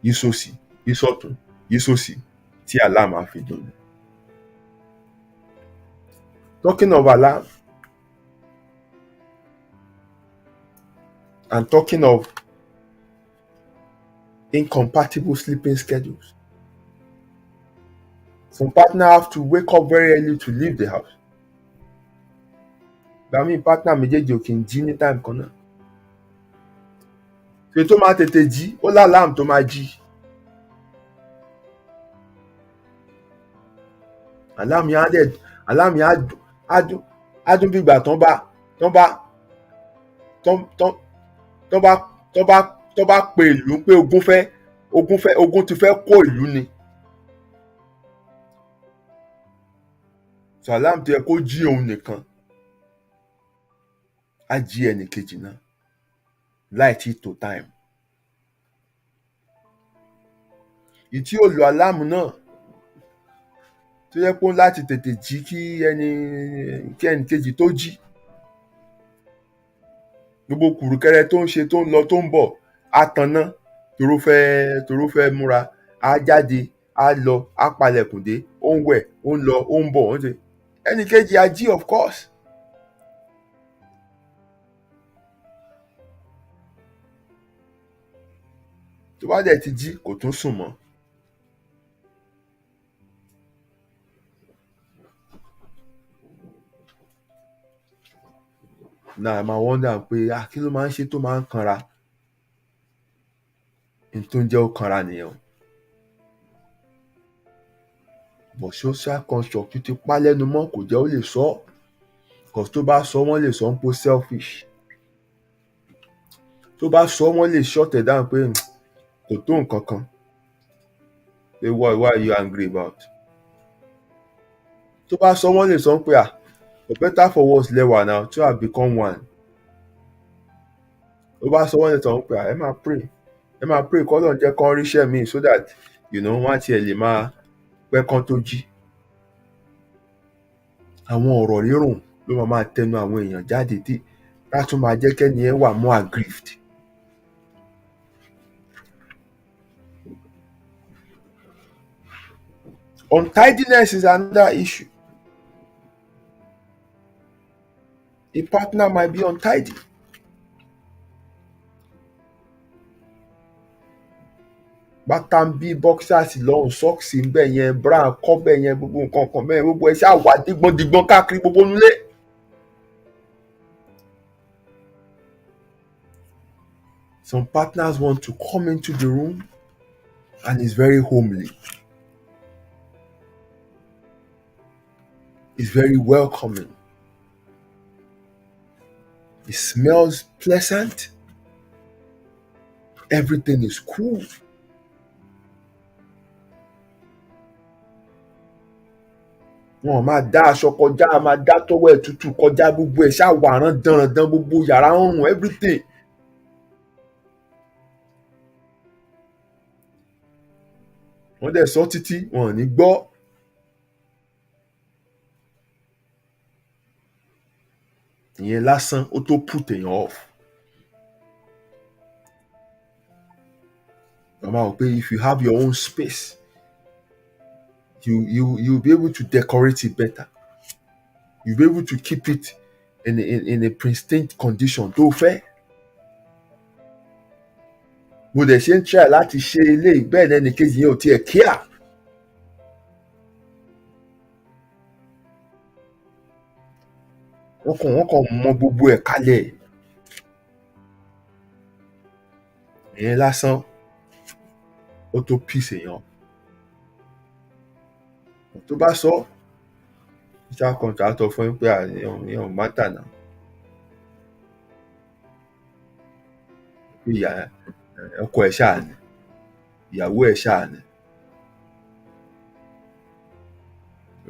yí sósì, yí sọ́tún, yí sósì tí alarm á fi dùn. Talking of alarm and talking of incompatible sleeping schedules, some partners have to wake up very early to leave the house. Ìgbà míì partner méjèèjì ò kì í jí ní time kan náà. Ṣé tó máa tètè jí ó lálarm tó máa jí. Alarm yẹn á dún bí ìgbà tán bá pe ìlú pé ogun ti fẹ́ kó ìlú ni. So alarm tó yẹ kó jí òun nìkan á jí ẹnì kejì náà láì tí tó time. Ìtí ò lo alarm náà tó yẹ pé láti tètè jí kí ẹnì kejì tó jí. Gbogbo kùrùkẹrẹ tó ń ṣe tó ń lọ tó ń bọ̀ á tanná toró fẹ́ múra, á jáde, á lọ, á palẹ̀kùn dé, ó ń wẹ̀, ó ń lọ, ó ń bọ̀, ó ń ṣe. Ẹnì kejì á jí of course. Tó bá dẹ̀ ti jí kò tún sùn mọ́. Náà máa wonder pé kí ló máa ń ṣe tó máa ń kanra. N tó ń jẹ́ ó kanra nìyẹn o. But social construct ti pa lẹ́nu mọ́ kò jẹ́ ó lè sọ. Because tó bá sọ wọ́n lè sọ pé selfish. Tó bá sọ wọ́n lè shut it down pé kò tó nǹkan kan. Pé what are you angry about? Tó bá sọ wọ́n lè sọ pé for better for worse lẹ́wà now to have become one. Tó bá sọ wọ́n lè sọ pé ẹ máa pray kọ́ lọ́n jẹ́ kán ríṣẹ́ mi so that wọ́n á tiẹ̀ lè máa pẹ́ kán tó jí. Àwọn ọ̀rọ̀ rírùn ló máa tẹnu àwọn èèyàn jáde tí á tún máa jẹ́ kẹ́ni ẹ wà more aggrieved. Untidiness is another issue. A partner might be untidy. Bàtà ń bí boxers lọ́hùn, socks ń bẹ̀ yẹn, bra kọ́ bẹ̀ yẹn, gbogbo nǹkan kan bẹ́ẹ̀ gbogbo ẹ̀ ṣáà wà dígbọ́ndígbọ́n káàkiri gbogbo nílé. Some partners want to come into the room and it's very homely. It's very welcoming. It smells pleasant. Everything is cool. Wọ́n máa dá aṣọ kọjá, máa dá tọwọ́ ẹ̀ tútù kọjá, gbogbo ẹ̀ ṣáà wà rán gbogbo yàrá ọ̀run, everything. Wọ́n dẹ̀ sọ títí wọn ò ní gbọ́. Ìyẹn lásán ó tó put èèyàn off. Mama will pay if you have your own space. You'll be able to decorate it better. You'll be able to keep it in a pristine condition tó fẹ́. Mo dẹ̀ ṣe ń try láti ṣe eléyìí bẹ́ẹ̀ lẹ́ni kejì yẹn ò tiẹ̀ kíá. Wọ́n kàn mọ gbogbo ẹ̀ kalẹ̀. Ìyẹn lásán ó tó piss èèyàn. Tó bá sọ iṣẹ́ contractor fún yín pé ìyẹn ò matter now. Pé ọkọ ẹ̀ ṣáà ni, ìyàwó ẹ̀ ṣáà ni.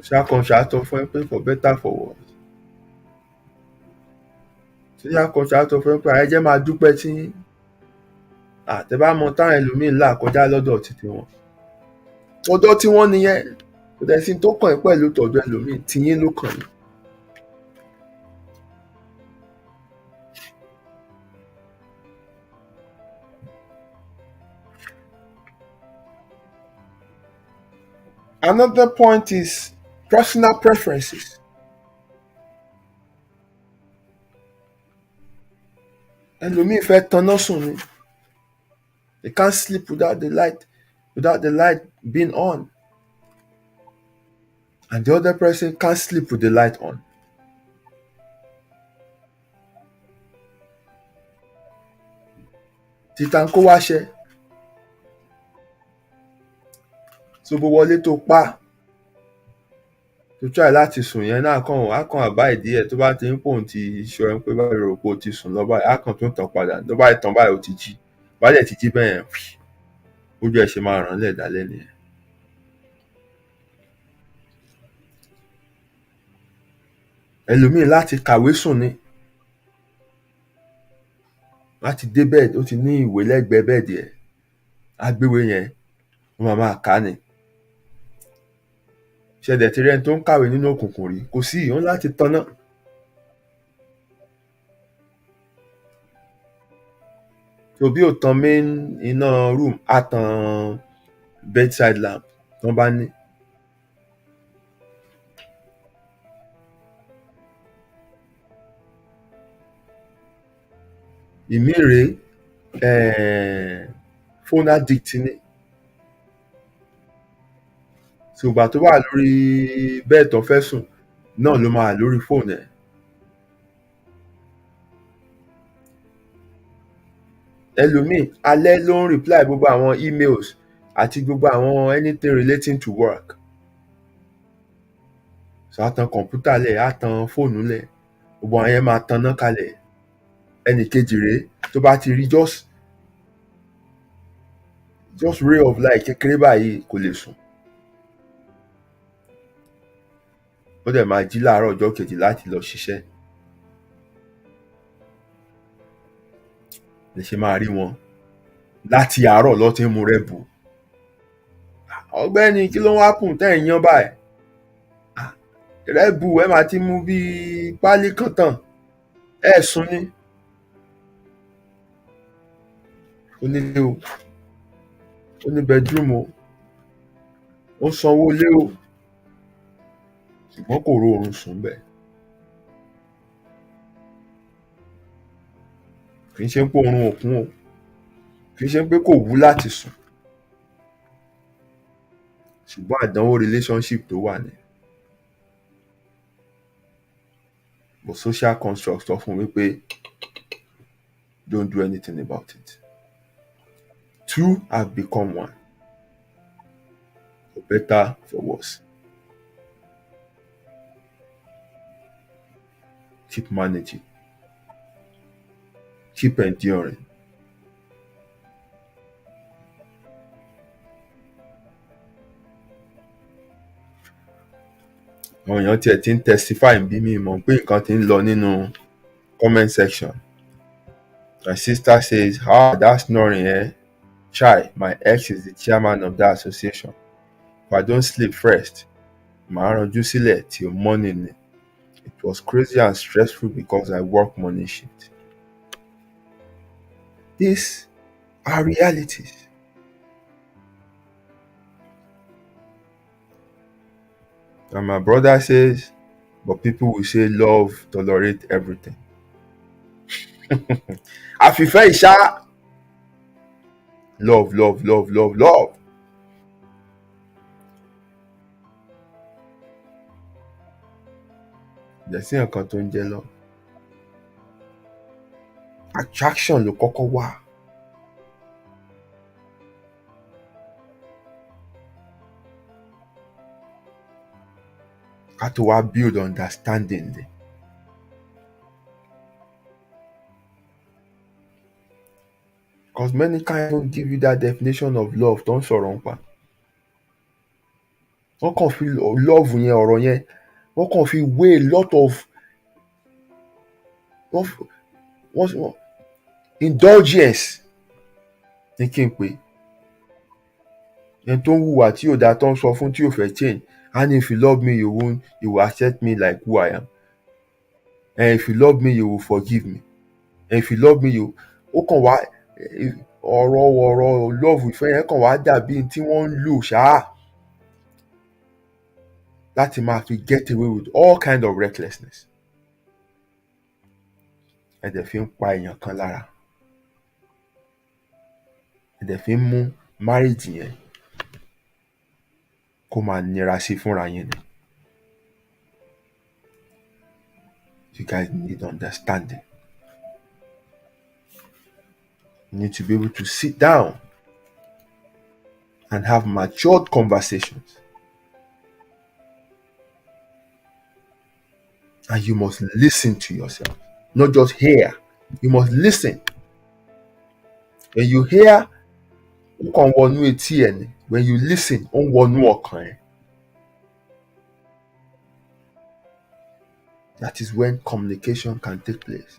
Iṣẹ́ contractor fún yín pé for better for worse. Iṣẹ́ contractor fún yín pé ẹ jẹ́ máa dúpẹ́ tí tẹ́ bá mọ táwọn ẹlòmíín là kọjá lọ́dọ̀ títí wọn. Ọ̀dọ̀ tí wọ́n nìyẹn. Kò dẹ̀ sí tó kàn ẹ́ pẹ̀lú tọ̀dọ̀ ẹlòmíín, tiyín ló kàn yín. Another point is personal preferences. Ẹlòmíín fẹ́ tanná sùn ni. They can't sleep without the light being on. And the other person can't sleep with the light on. Títa ń kó wáṣẹ́. So bó wọlé tó pa tó try láti sùn yẹn náà á kàn àbá ìdí ẹ̀ tó bá ti ń pòun ti ṣọ ẹ pé báyìí rò pé ó ti sùn lọ báyìí á kàn tó ń tàn padà tó bá tàn báyìí ó ti jí bá dẹ̀ ti jí bẹ́ẹ̀ yẹn ojú ẹ̀ ṣe máa ràn lẹ̀ dálẹ́ nìyẹn. Ẹlòmíì láti kàwé sùn ni, láti dé bẹ́ẹ̀dì ó ti ní ìwé lẹ́gbẹ̀ẹ́ bẹ́ẹ̀dì ẹ̀ agbéwé yẹn wọ́n máa kà á ni. Ṣẹ̀dẹ̀ tí rẹ́ni tó ń kàwé nínú òkùnkùn rí kò sí òun láti tanná. So bí ò tan main iná room á tan bedside lamp tán bá ní. Ìmí rèé phone addict ni. So ìgbà tó wà lórí bẹ́ẹ̀ tó fẹ́ sùn náà ló máa wà lórí fóònù ẹ̀. Ẹlòmíì alẹ́ ló ń reply gbogbo àwọn emails àti gbogbo àwọn anything relating to work. So á tan kọ̀ǹpútà lẹ̀ á tan fóònù lẹ̀ gbogbo àwọn yẹn máa tanná kalẹ̀. Ẹnì kejì rèé tó bá ti rí just ray of light kékeré báyìí kò lè sùn. Ó dẹ̀ máa jí láàárọ̀ ọjọ́ kejì láti lọ ṣiṣẹ́. Lè ṣe máa rí wọn láti àárọ̀ lọ́ ti ń mu Red Bull. Ọ̀gbẹ́ni kí ló ń happen tẹ́ ẹ̀ ń yán báyìí? Red Bull ẹ máa ti mú bíi pálí kan tán ẹ̀ sùn ni. Ó nílé o, ó ní bedroom o, ó ń sanwó ilé o, ṣùgbọ́n kò róorun sùn bẹ́ẹ̀. Kì í ṣe pé oorun ò kún o, kì í ṣe pé kò wú láti sùn, ṣùgbọ́n àdánwò relationship tó wà ní. But social construct sọ fún mi pé don't do anything about it. Two have become one, for better, for worse. Keep managing. Keep enduring. Àwọn èèyàn tiẹ̀ ti ń testify bí mi mọ̀ pé nǹkan ti ń lọ nínú comment section. My sister says, that's snoring, eh? Chai, my ex is the chairman of that association. If I don't sleep first, màá ranjú sílẹ̀ till morning. It was crazy and stressful because I work morning shift. These are realities. And my brother says, but people will say love tolerate everything. Àfìfẹ́ ìṣá, love, love, love, love, love. There's sí nǹkan tó ń jẹ́ love. Attraction ló kọ́kọ́ wà. Ká tó wá build understanding ni. Because many kind don't give you that definition of love tó ń sọ̀rọ̀ nípa. Wọ́n kàn fi love yẹn, ọ̀rọ̀ yẹn, wọ́n kàn fi weigh a lot of indulgence ní kí n pè. Ẹni tó ń hùwà tí ò dáa tó ń sọ fún tí ò fẹ́ change. And if you love me, you will accept me like who I am. And if you love me, you will forgive me. And if you love me, ó kàn wá ọ̀rọ̀ love ìfẹ́ yẹn kàn wá dàbí tí wọ́n ń lò ṣáá láti máa fi get away with all kind of recklessness. Ẹ dẹ̀ fi ń pa èèyàn kan lára. Ẹ dẹ̀ fi ń mú marriage yẹn kó máa nira sí fúnra yẹn ni. You guys need understanding. You need to be able to sit down and have matured conversations. And you must listen to yourself, not just hear. You must listen. When you hear, ó kàn wọnú etí ẹ̀ ni. When you listen, ó ń wọnú ọkàn ẹ̀. That is when communication can take place.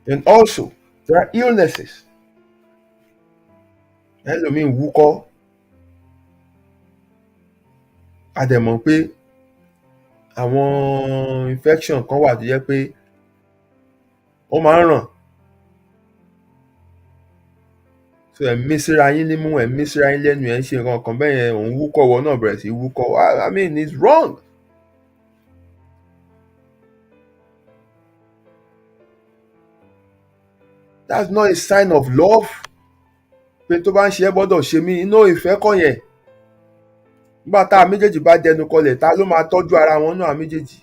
And also, there are illnesses. Ẹlòmíì wúkọ́. A dẹ̀ mọ̀ pé àwọn infection kan wà tó jẹ́ pé ó máa ń ràn. So ẹ̀ mí síra yín nímú, ẹ̀ mí síra yín lẹ́nu, ẹ̀ ń ṣe nǹkan kan bẹ́ẹ̀ yẹn, òun wúkọ́, wọ náà bẹ̀rẹ̀ sí wúkọ́. I mean, it's wrong. That's not a sign of love. Pé tó bá ń ṣe ẹ́ gbọ́dọ̀ ṣe mí, inú ìfẹ́ kọ́ yẹn. Nígbà tá a méjèèjì bá dẹnu kọlẹ̀, ta ló máa tọ́jú ara wọn náà méjèèjì?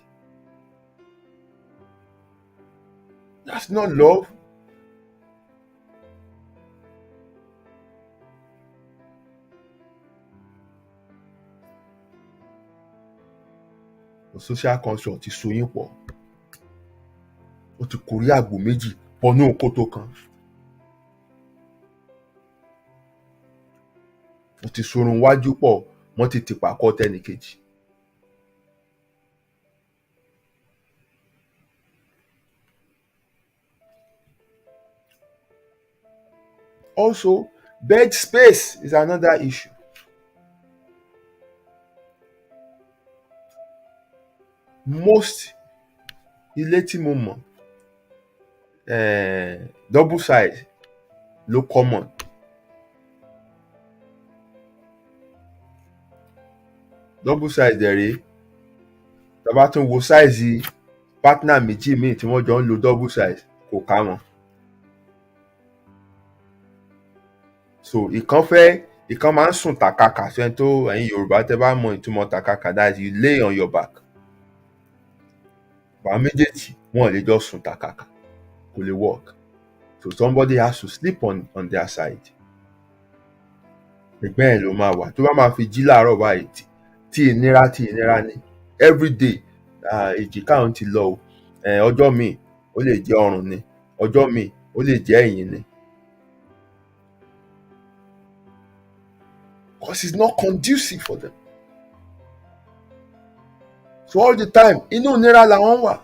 That's not love. The social construct ti so yín pọ̀. Ó ti kórí àgbò méjì bọnú kòtò kan. Ó ti sorun wájú pọ̀, wọ́n ti tìpàkọ́ tẹ́nìkejì. Also, bed space is another issue. Most ilé tí mo mọ̀, double size ló common. Double size dẹ̀ rèé, tá bá tún wo size partner méjì míì tí wọ́n jọ ń lo double size, kò ká wọn. So ìkan máa ń sùn tàkàkà. So ẹni tó, ẹ̀yin Yorùbá tẹ́ bá mọ ìtumọ̀ tàkàkà, that is you lay on your back. Àwọn méjèèjì wọn ò lè jọ sùn tàkàkà, kò lè work. So somebody has to sleep on their side. Ẹgbẹ́ ẹ̀ ló máa wà. Tó bá máa fi jí láàárọ̀ báyìí, tí ìnira ni. Everyday èjìká òun ti lọ o. Ọjọ́ míì ó lè jẹ́ ọrùn ni, ọjọ́ míì ó lè jẹ́ ẹ̀yìn ni. Because it's not conducive for them. So all the time, inú ìnira làwọn wà.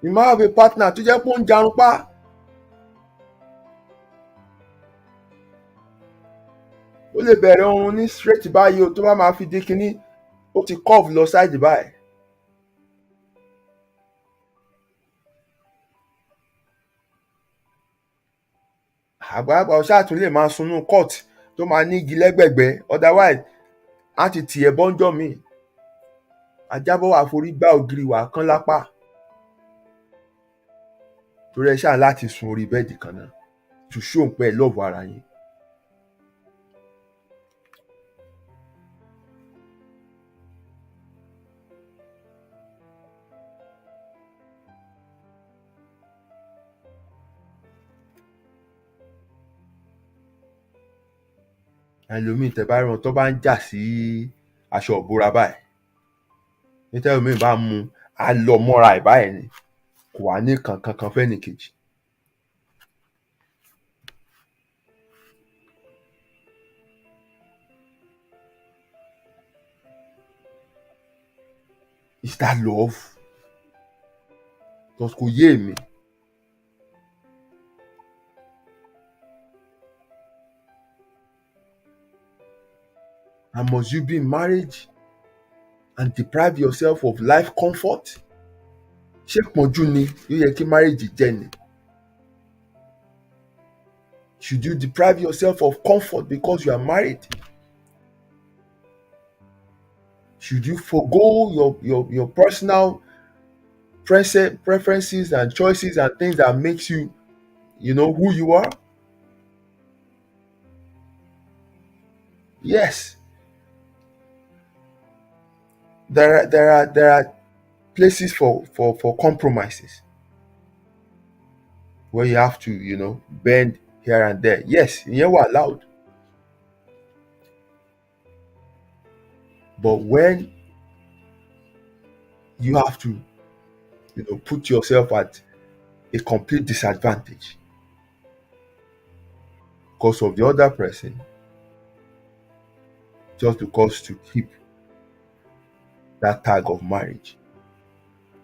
You might have a partner tó jẹ́ pé ó ń jarun pa. Ó lè bẹ̀rẹ̀ oorun ní straight báyìí o, tó bá máa fi dé kínní, ó ti curve lọ side báyìí. àgbàlagbà ọ̀ṣà tún lè máa sunú court tó máa ní igi lẹ́gbẹ̀gbẹ́, otherwise á ti tì ẹ́ bọ́njọ́ míì, ajábọ̀ wà forí gbá ògiri wà kán lápá, torí ẹ ṣáà láti sun orí bẹ́ẹ̀dì kan náà to show pé ẹ lọ́ọ̀bù ara yín. ẹlòmíì tẹ́ bá rí wọn tó bá ń jà sí aṣọ ìbora báyìí, ní tẹ́lòmíì bá mú a lọ mọ́ra ẹ̀ báyìí ni, kò wá ní kankan fẹ́nì kejì. Is that love? Because kò yé mi. And must you be in marriage and deprive yourself of life comfort? Ṣé pọ́njú ni yóò yẹ kí marriage jẹ́ ni? Should you deprive yourself of comfort because you are married? Should you forgo your personal preferences and choices and things that makes you, who you are? Yes. There are places for compromises where you have to, bend here and there. Yes, ìyẹn wà allowed. But when you have to, put yourself at a complete disadvantage because of the other person, just because to keep that tag of marriage,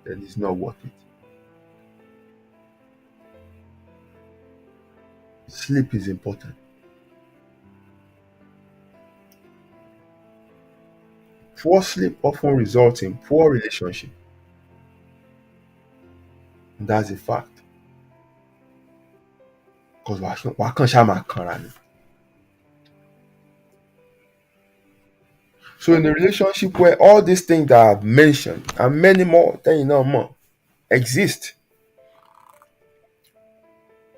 then it's not worth it. Sleep is important. Poor sleep often results in poor relationship. And that's a fact. Because wàá kàn ṣáà máa kanra ni. So in a relationship where all these things that I've mentioned and many more more exist,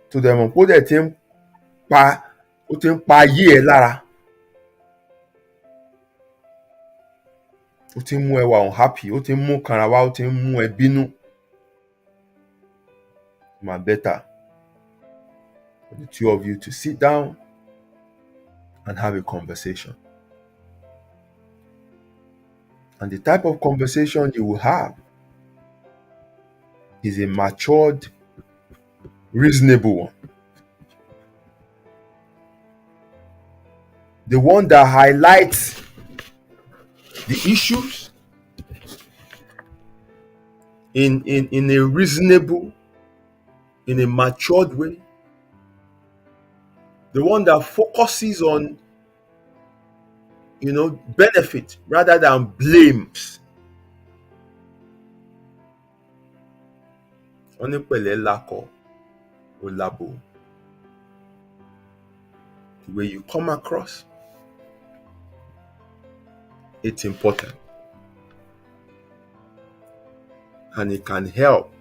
to them ó dẹ̀ ti ń pa ayé ẹ lára, ó ti ń mú ẹ wà unhappy, ó ti ń mú kanra wá, ó ti ń mú ẹ bínú. It's better for the two of you to sit down and have a conversation. And the type of conversation you will have is a matured, reasonable one. The one that highlights the issues in a reasonable, in a matured way. The one that focuses on, benefit rather than blames. Onipele lako olabo. The way you come across, it's important. And it can help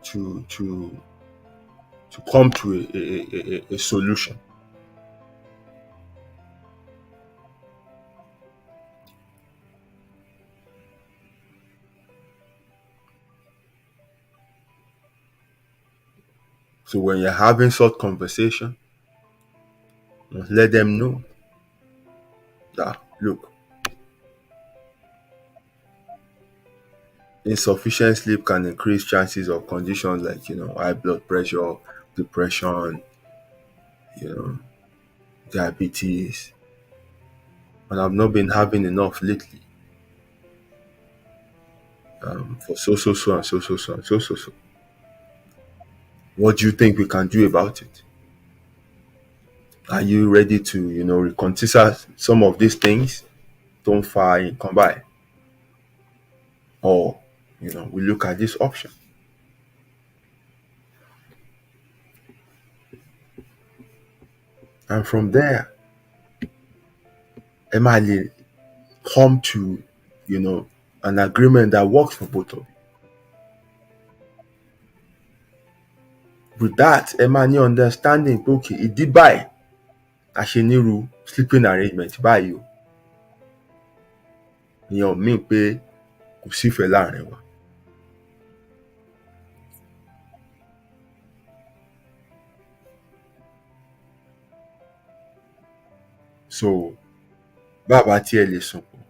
to come to a solution. So when you're having such conversation, let them know that, look, insufficient sleep can increase chances of conditions like, high blood pressure, depression, diabetes. And I've not been having enough lately. For so. What do you think we can do about it? Are you ready to, reconsider some of these things? Don't fire, come by. Or, we look at this option. And from there, ẹ máa lè come to, an agreement that works for both of you. With that, ẹ máa ní understanding pé okay, ìdí báyìí a ṣe nírú sleeping arrangement báyìí o. Ìyẹn ò mean pé kò sífẹ̀ẹ́ láàrin wa. So bàbá tí ẹ lè sùn pọ̀,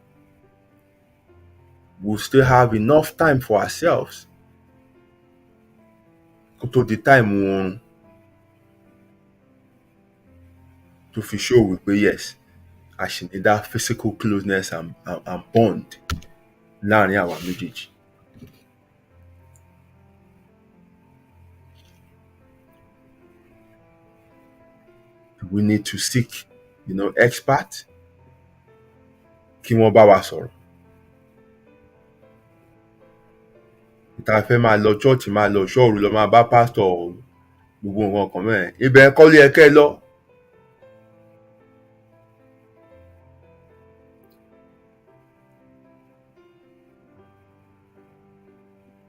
we'll still have enough time for ourselves kó tó di time oorun to fi show wípé yes, a ṣì ní that physical closeness and bond láàrin àwa méjèèjì. We need to seek, experts kí wọ́n bá wa sọ̀rọ̀. Ìta fẹ́ máa lọ church, máa lọ ṣọ́ọ̀rù, lọ máa bá pastor gbogbo nǹkan kan mẹ́rin. Ibẹ̀ kọ́ ló yẹ kẹ́ ẹ lọ.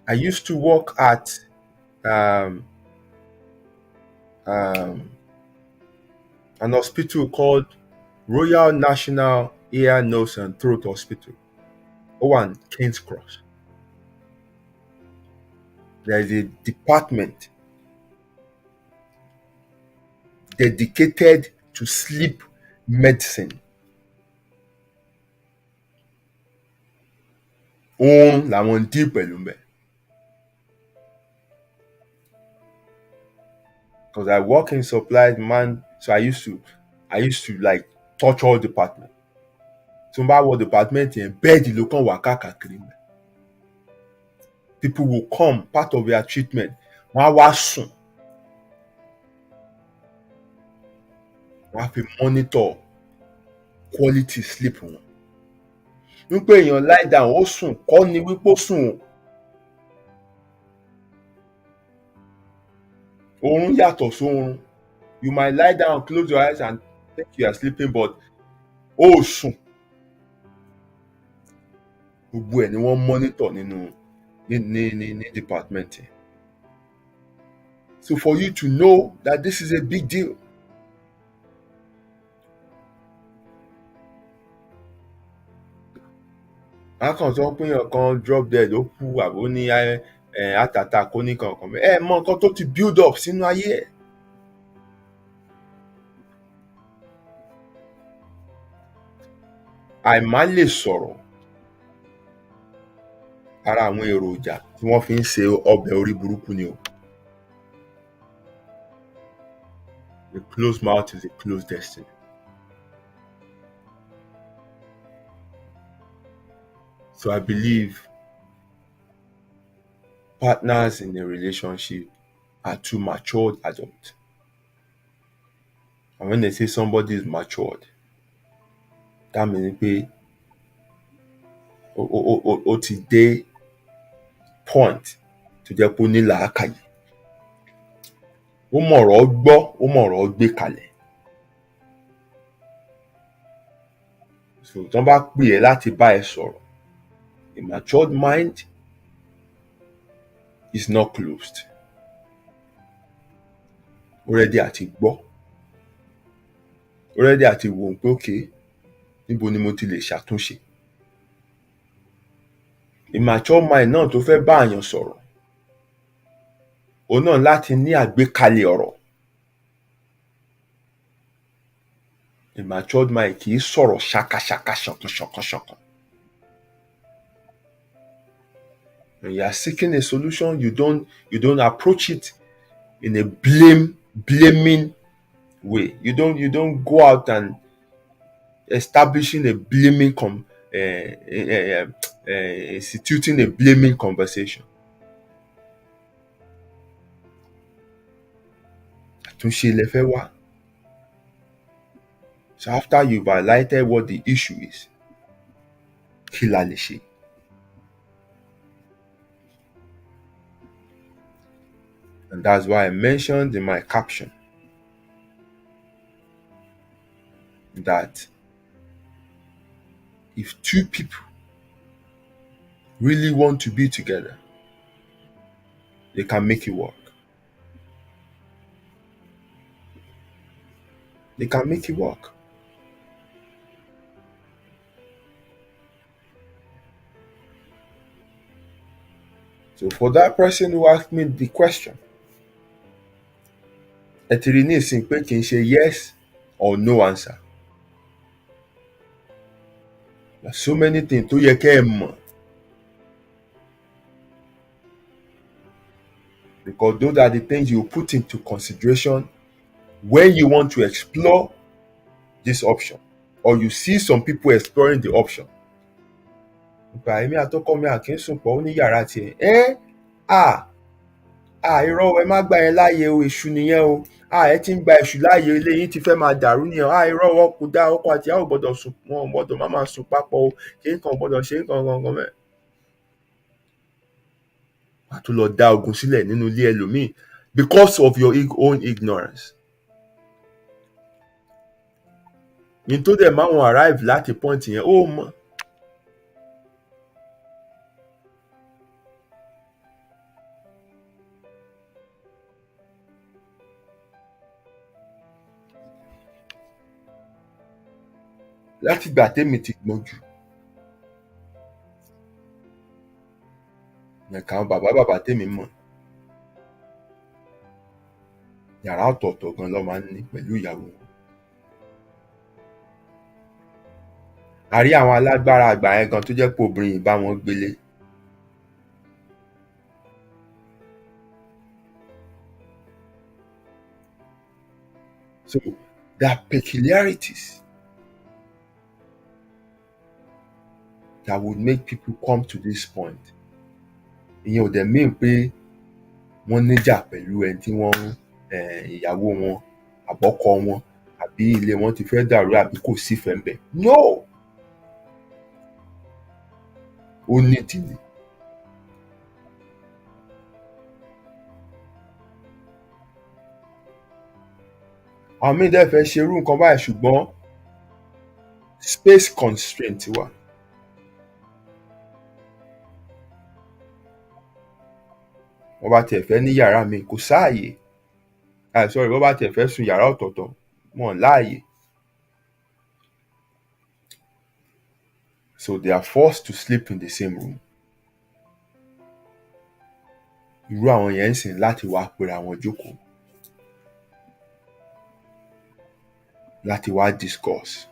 I used to work at an hospital called Royal National Ear, Nose and Throat Hospital. One, King's Cross. There is a department dedicated to sleep medicine. Òun làwọn deal pẹ̀lú mbẹ̀. Because I work in supplies, man, so I used to like touch all departments. Tí mo bá wọ department yẹn, bẹ́ẹ̀dì ló kàn wá káàkiri mbẹ̀. People will come, part of their treatment, wọ́n á wá sùn. Wọ́n á fi monitor quality sleep wọn. Wípé èèyàn lie down ó sùn kọ́ ni wípé ó sùn. Oorun yàtọ̀ sóorun. You might lie down, close your eyes and think you are sleeping, but ó sùn. Gbogbo ẹ̀ ni wọ́n monitor ní department. So for you to know that this is a big deal. Akàn sọ pé èèyàn kan drop dead ó kú àbó ní heart attack ó ní kankan. Ẹ mọ nǹkan tó ti build up sínú ayé ẹ̀. Àìmá lè sọ̀rọ̀ ara àwọn èròjà tí wọ́n fi ń ṣe ọbẹ̀ orí burúkú ni o. A closed mouth is a closed destiny. So I believe partners in a relationship are two matured adults. And when they say somebody is matured, that means pé ó ti dé point tó jẹ́ pé ó ní làákàyè. Ó mọ̀rọ̀ gbọ́, ó mọ̀rọ̀ gbé kalẹ̀. So tí wọ́n bá pè ẹ́ láti bá ẹ sọ̀rọ̀, a matured mind is not closed. Ó ready àti gbọ́. Ó ready àti wò pé okay, níbo ni mo ti lè ṣàtúnṣe. A matured mind náà tó fẹ́ bá èèyàn sọ̀rọ̀, òun náà láti ní àgbékalẹ̀ ọ̀rọ̀. A matured mind kì í sọ̀rọ̀ ṣàkàṣàkà ṣọ̀kan. When you are seeking a solution, you don't approach it in a blaming way. You don't go out and establishing a blaming instituting a blaming conversation. Àtúnṣe lẹ fẹ́ wá. So after you've highlighted what the issue is, kí la lè ṣe? And that's why I mentioned in my caption that if two people really want to be together, they can make it work. They can make it work. So for that person who asked me the question, ẹ ti rí nísìnyí pé kì í ṣe yes or no answer. There's so many things tó yẹ kẹ́ ẹ mọ̀, because those are the things you put into consideration when you want to explore this option, or you see some people exploring the option. Nípa èmi àtọkọ mi àkínsùn pọ̀ ó ní yàrá tiẹ̀. Irọ́ ẹ má gbà yẹn láàyè o, èṣù nìyẹn o. Ẹ ti ń gba èṣù láàyè, ilé yín ti fẹ́ máa dàrú nìyẹn. Irọ́ wọn kò dá, ọkọ àti ìyàwó gbọ́dọ̀ sùn, wọn gbọ́dọ̀ má máa sùn papọ̀ o. Ṣé nǹkan gbọ́dọ̀ ṣe nǹkan gangan mẹ́. Wàá tún lọ dá ogun sílẹ̀ nínú ilé ẹlòmíì because of your own ignorance. Ní tó dẹ̀ máa wọn arrive láti point yẹn ó mọ̀. Láti ìgbà tèmi ti gbọ́n jù, ẹ̀ka àwọn bàbá tèmi mọ̀, yàrá ọ̀tọ̀ọ̀tọ̀ gan ló máa ń ní pẹ̀lú ìyàwó wọn. A rí àwọn alágbára àgbà yẹn gan tó jẹ́ pé obìnrin yìí bá wọn gbélé. So there are peculiarities that would make people come to this point. Ìyẹn ò dẹ̀ mean pé wọ́n níjà pẹ̀lú ẹni tí wọ́n ìyàwó wọn àbọ́kọ wọn àbí ilé wọn ti fẹ́ dàrú àbí kò sífẹ̀ẹ́ ńbẹ̀. No! Ó nídìí ni. Àwọn míì dẹ̀ fẹ́ ṣerú nǹkan báyìí ṣùgbọ́n space constraint wà. Wọ́n bá tiẹ̀ fẹ́ ní yàrá mi kò sáàyè. Wọ́n bá tiẹ̀ fẹ́ sùn yàrá ọ̀tọ̀ọ̀tọ̀ wọn láàyè. So they are forced to sleep in the same room. Irú àwọn yẹn ń sìn láti wá pera wọn jókòó, láti wá discuss.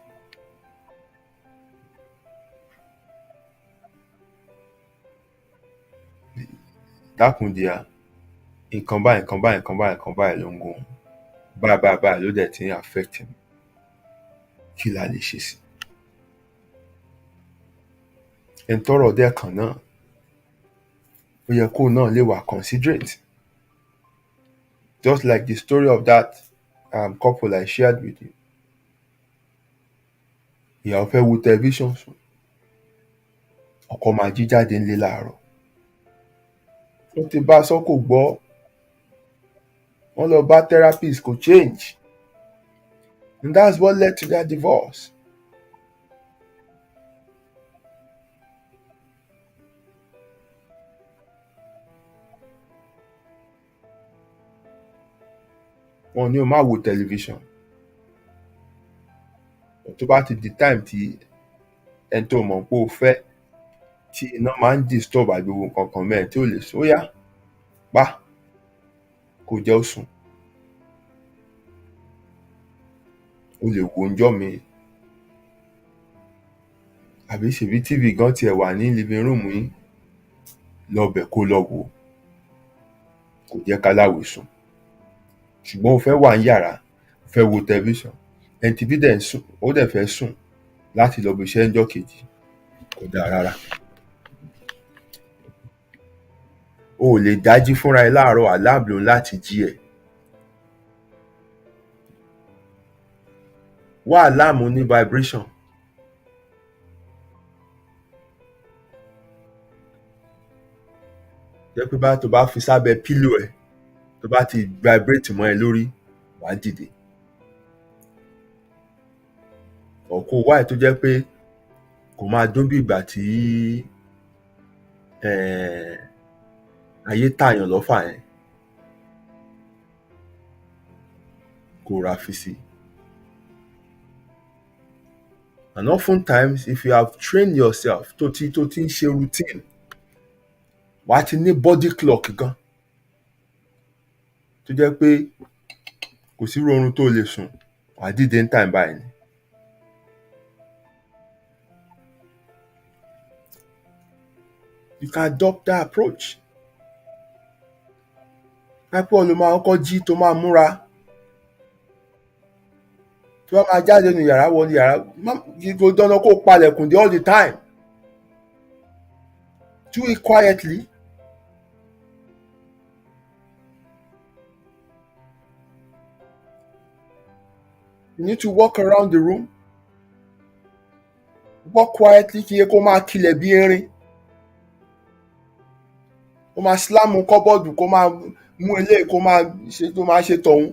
Dákun díà, nǹkan báyìí ló ń gún un. Báyìí ló dẹ̀ ti ń affect mi. Kí la lè ṣe sí? Ẹni tọ́rọ̀ dẹ̀ kàn náà, ó yẹ kó náà lè wà considerate. Just like the story of that couple I shared with you. Ìyàwó fẹ́ wo tẹlifíṣàn sùn, ọkọ máa jí jáde ńlé láàárọ̀. Wọ́n ti bá a sọ kò gbọ́, wọ́n lọ bá therapist kò change, and that's what led to their divorce. Wọ́n ní o má wo tẹlifíṣàn, tó bá ti di time tí ẹni tó mọ̀ pé o fẹ́ tí iná máa ń disturb àgbègbè kankan mẹ́rin tí ò lè sùn, ó yá pa kò jẹ́ ó sùn. O lè wo ńjọ́ mi àbí ṣèbí TV gan tiẹ̀ wà ní living room yín, lọ́bẹ̀ kó lọ wò, kò jẹ́ káláwé sùn. Ṣùgbọ́n o fẹ́ wà ní yàrá, o fẹ́ wo tẹlifíṣàn, ẹni tí bí dẹ̀ ń sùn, ó dẹ̀ fẹ́ sùn láti lọ bí iṣẹ́ ńjọ́ kejì, kò dáa rárá. O ò lè dájí fúnra ẹ láàárọ̀ alarm ló láti jí ẹ. Wá alarm ní vibration. Jẹ́ pé bá tó bá fi sábẹ́ pillow ẹ, tó bá ti vibrate mọ́ ẹ lórí, wàá dìde. ọ̀kọ́ wáì tó jẹ́ pé kò máa dún bí ìgbà tí ayé tààyàn lọ́fà yẹn, kò ra fi sí. And oftentimes if you have trained yourself tó ti ń ṣe routine, wàá ti ní body clock gan tó jẹ́ pé kò sí rọrùn tó lè sùn, wàá dìde ní time báyìí ni. You can adopt that approach. Láìpẹ́ ló máa kọ́kọ́ jí tó máa múra. Tí wọ́n máa jáde nínú yàrá wọlé yàrá, kò dandan kó palẹ̀kùn dé all the time. Do it quietly. You need to walk around the room. Walk quietly, kí iye kó máa kilẹ̀ bí erin. Kó máa slam kọ́bọ̀dù, kó máa mú eléyìí, kó máa ṣe tọ̀hún.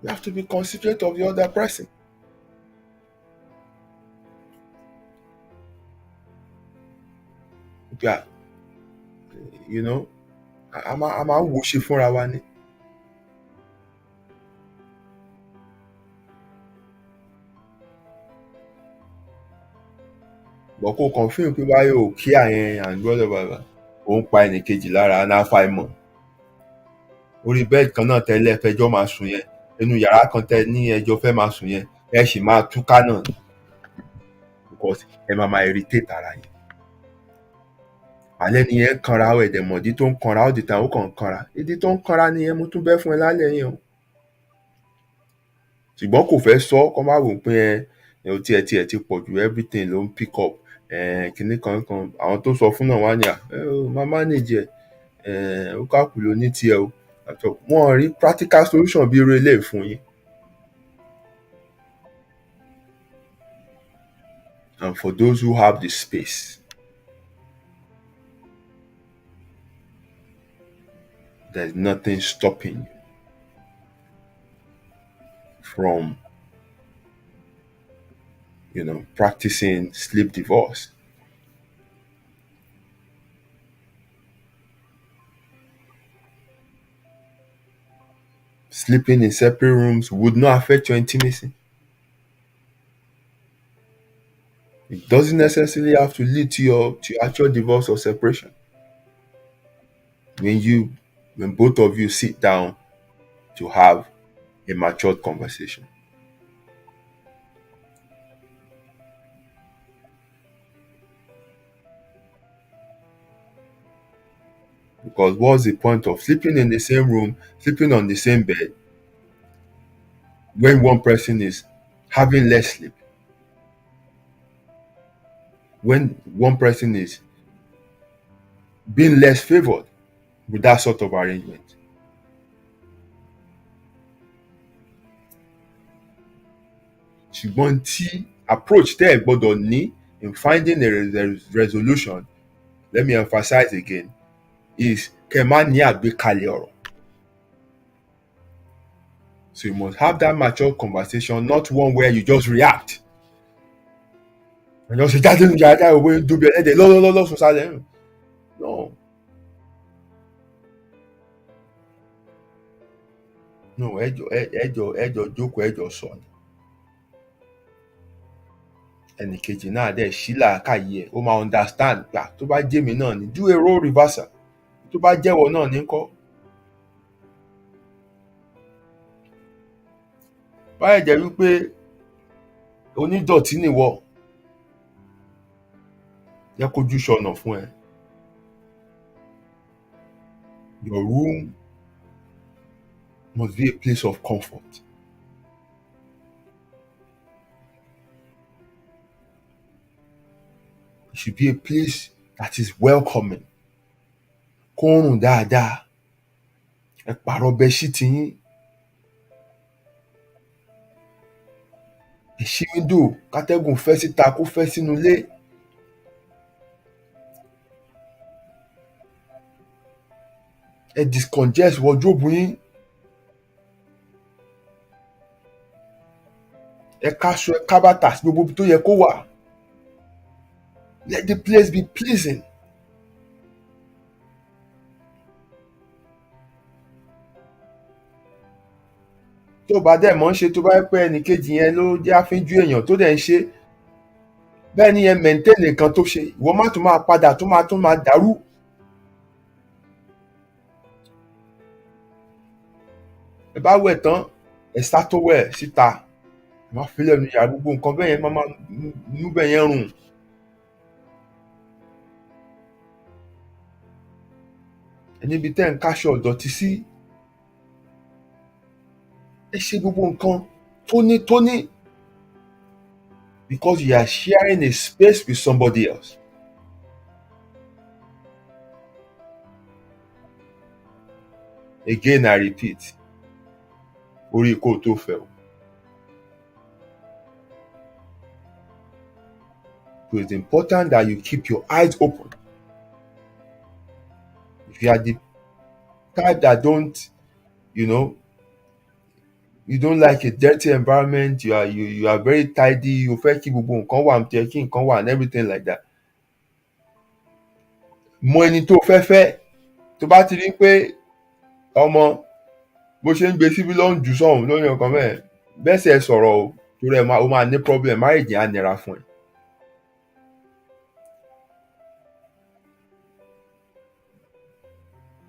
You have to be considerate of the other person. Yeah, you know, a máa ń wò ṣe fúnra wa ni. Bọ̀ kó kàn fíìmù pé báyọ̀ ò kí àyẹn àgbọ̀dọ̀ bàbá òun pa ẹnìkejì lára náà fàìmọ̀. Orí bẹ́ẹ̀dì kan náà tẹ́lẹ̀ fẹjọ́ máa sùn yẹn, inú yàrá kan tẹ́ ní ẹjọ́ fẹ́ máa sùn yẹn, ẹ sì máa túká náà ni. Because ẹ máa irritate ara yẹn. Alẹ́ ni yẹn kanra ó ẹ̀dẹ̀ mọ̀ ìdí tó ń kanra ó di tàn ó kàn ń kanra. Ìdí tó ń kanra ni yẹn mo tún bẹ́ fún ẹ lálẹ́ yẹn o. Ṣùgbọ́n kò fẹ́ sọ kó má wò pé ẹ tiẹ̀ ti pọ̀ jù, everything ló ń pick up. Kinní kan àwọn tó sọ fún náà wá ní máa manage ẹ̀, ó káàkù ló ní tiẹ̀ o. Wọ́n rí practical solution bí irú eléyìí fún yín. And for those who have the space, there's nothing stopping you from, practicing sleep divorce. Sleeping in separate rooms would not affect your intimacy. It doesn't necessarily have to lead to your actual divorce or separation. When both of you sit down to have a matured conversation. Because what's the point of sleeping in the same room, sleeping on the same bed, when one person is having less sleep? When one person is being less favored with that sort of arrangement? Ṣùgbọ́n tí approach tẹ́ ẹ gbọ́dọ̀ ní in finding a resolution, let me emphasize again, is kẹ́ má ní àgbékalẹ̀ ọ̀rọ̀. So you must have that mature conversation, not one where you just react. And just say, jáde nínú yàrá táyà òwe ń dúbí ẹlẹ́dẹ̀ lọ́lọ́lọ́lọ́ sùn sálẹ̀ nù. No, ẹjọ́ jókòó ẹjọ́ sọ ni. Ẹnìkejì náà dẹ̀ ṣí làákàyè ẹ̀, ó máa understand gbà tó bá jẹ́ mi náà ni, do a role reversal. Tó bá jẹ́wọ́ náà ní ńkọ́. Báyẹ̀ jẹ́ wípé onídọ̀tí nìwọ, jẹ́ kójú ṣọnà fún ẹ. Your room must be a place of comfort. It should be a place that is welcoming. Kó rùn dáadáa. Ẹ pààrọ̀ bẹ́ṣíìtì yín. Ẹ ṣí window kátẹ́gùn fẹ́ síta kó fẹ́ sínú ilé. Ẹ discongest wardrobe yín. ẹ káṣọ ẹ kábàtà sí gbogbo ibi tó yẹ kó wà. Let the place be pleasing. Tó bá dẹ̀ mọ́ ń ṣe, tó bá jẹ́ pé ẹnìkejì yẹn ló jẹ́ afínjú èèyàn tó dẹ̀ ń ṣe bẹ́ẹ̀ ni yẹn maintain nǹkan tó ṣe, ìwọ má tún máa padà tó máa dàrú. Ẹ bá wẹ̀ tán ẹ sá tó wẹ̀ síta, ẹ má fi lẹ́nu yàrá, gbogbo nǹkan bẹ́ẹ̀ yẹn máa mú bẹ́ẹ̀ yẹn rùn. Níbi tẹ́ ń káṣọ ìdọ̀tí sí, ẹ ṣe gbogbo nǹkan tónítóní, because you are sharing a space with somebody else. Again, I repeat, orí kó tó fẹ́ o. So it's important that you keep your eyes open. If you are the type that don't, you don't like a dirty environment, you are very tidy, you fẹ́ kí gbogbo nǹkan wà níbi kí nǹkan wà and everything like that. Mọ ẹni tó fẹ́ tó bá ti rí pé ọmọ bó ṣe ń gbé síbí ló ń jù sọ́hùn lórí ọkàn mẹ́ẹ̀, bẹ́sẹ̀ sọ̀rọ̀ o, torí ẹ̀ ó máa ní problem, marriage á nira fún ẹ.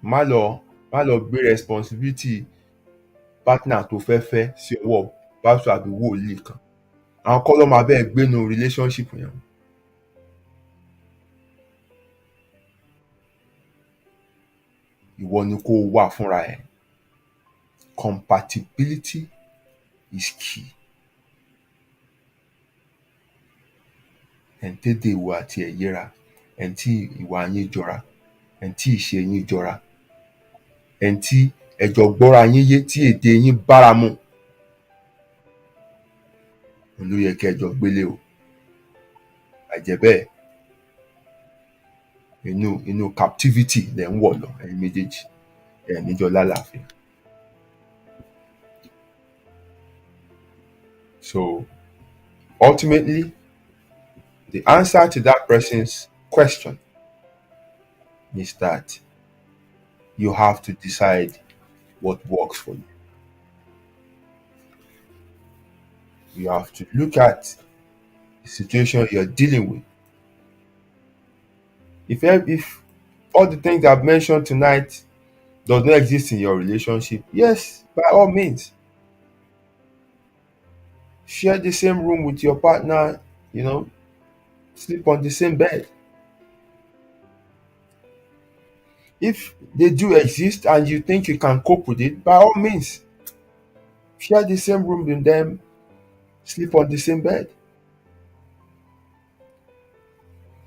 Má lọ gbé responsibility partner tó fẹ́ sí ọwọ́ pastor àbí wòlíì kan. Àwọn kọ́ ló máa bẹ́ẹ̀ gbénu relationship yẹn. Ìwọ ni kó wà fúnra ẹ̀. Compatibility is key. Ẹni tédè ìwọ àti ẹ̀ yẹra, ẹni tí ìwà yín jọra, ẹni tí ìṣe yín jọra, ẹni tí ẹjọ́ gbọ́ra yín yé, tí èdè yín báramu, òun ló yẹ kí ẹjọ́ gbélé o. Àìjẹ́ bẹ́ẹ̀ inú captivity lẹ̀ ń wọ̀ lọ ẹ̀yin méjèèjì, ẹ̀ níjọ lálàáfíà. So ultimately, the answer to that person's question is that you have to decide what works for you. You have to look at the situation you're dealing with. If all the things I've mentioned tonight does not exist in your relationship, yes, by all means, share the same room with your partner, sleep on the same bed. If they do exist and you think you can cope with it, by all means, share the same room with them, sleep on the same bed.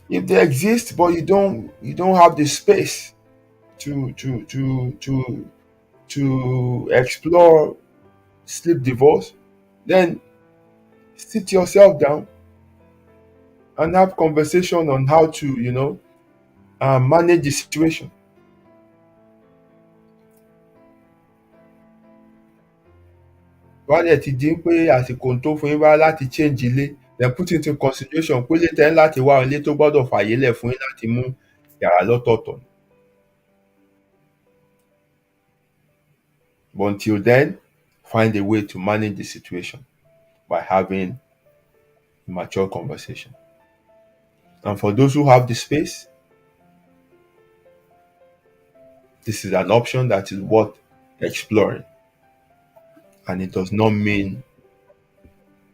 If they exist but you don't have the space to explore sleep divorce, then sit yourself down and have conversation on how to manage the situation. Wálẹ̀ ti di pé àsìkò tó fún yín bá láti change ilé, then put into consideration pé ilé tẹ́ ń láti wá ilé tó gbọ́dọ̀ fàyè lẹ̀ fún yín láti mú yàrá lọ́tọ̀ọ̀tọ̀. But until then, find a way to manage the situation by having a mature conversation. And for those who have the space, this is an option that is worth exploring. And it does not mean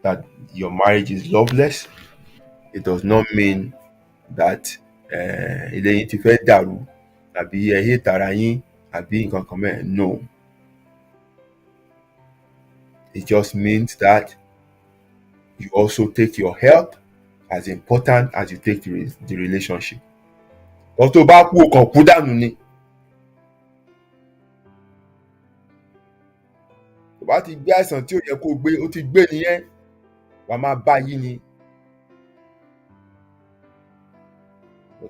that your marriage is loveless. It does not mean that ilé yín ti fẹ́ dàrú àbí ẹ hate ara yín àbí nǹkan kan mẹ́rin. No. It just means that you also take your health as important as you take the relationship. But tó bá kú o kàn kú dànù ni. Tó bá ti gbé àìsàn tí ò yẹ kó gbé, ó ti gbé nìyẹn, wàá máa bá yí ni.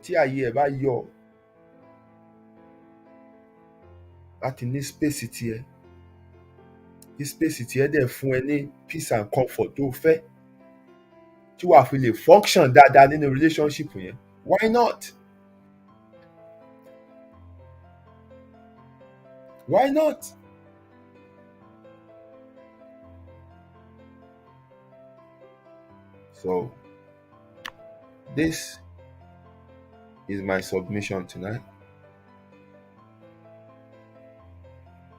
Tí ààyè ẹ̀ bá yọ láti ní space tiẹ̀, kí space tiẹ̀ dẹ̀ fún ẹ ní peace and comfort tó fẹ́ tí wàá fi lè function dáadáa nínú relationship yẹn, why not? Why not? So this is my submission tonight.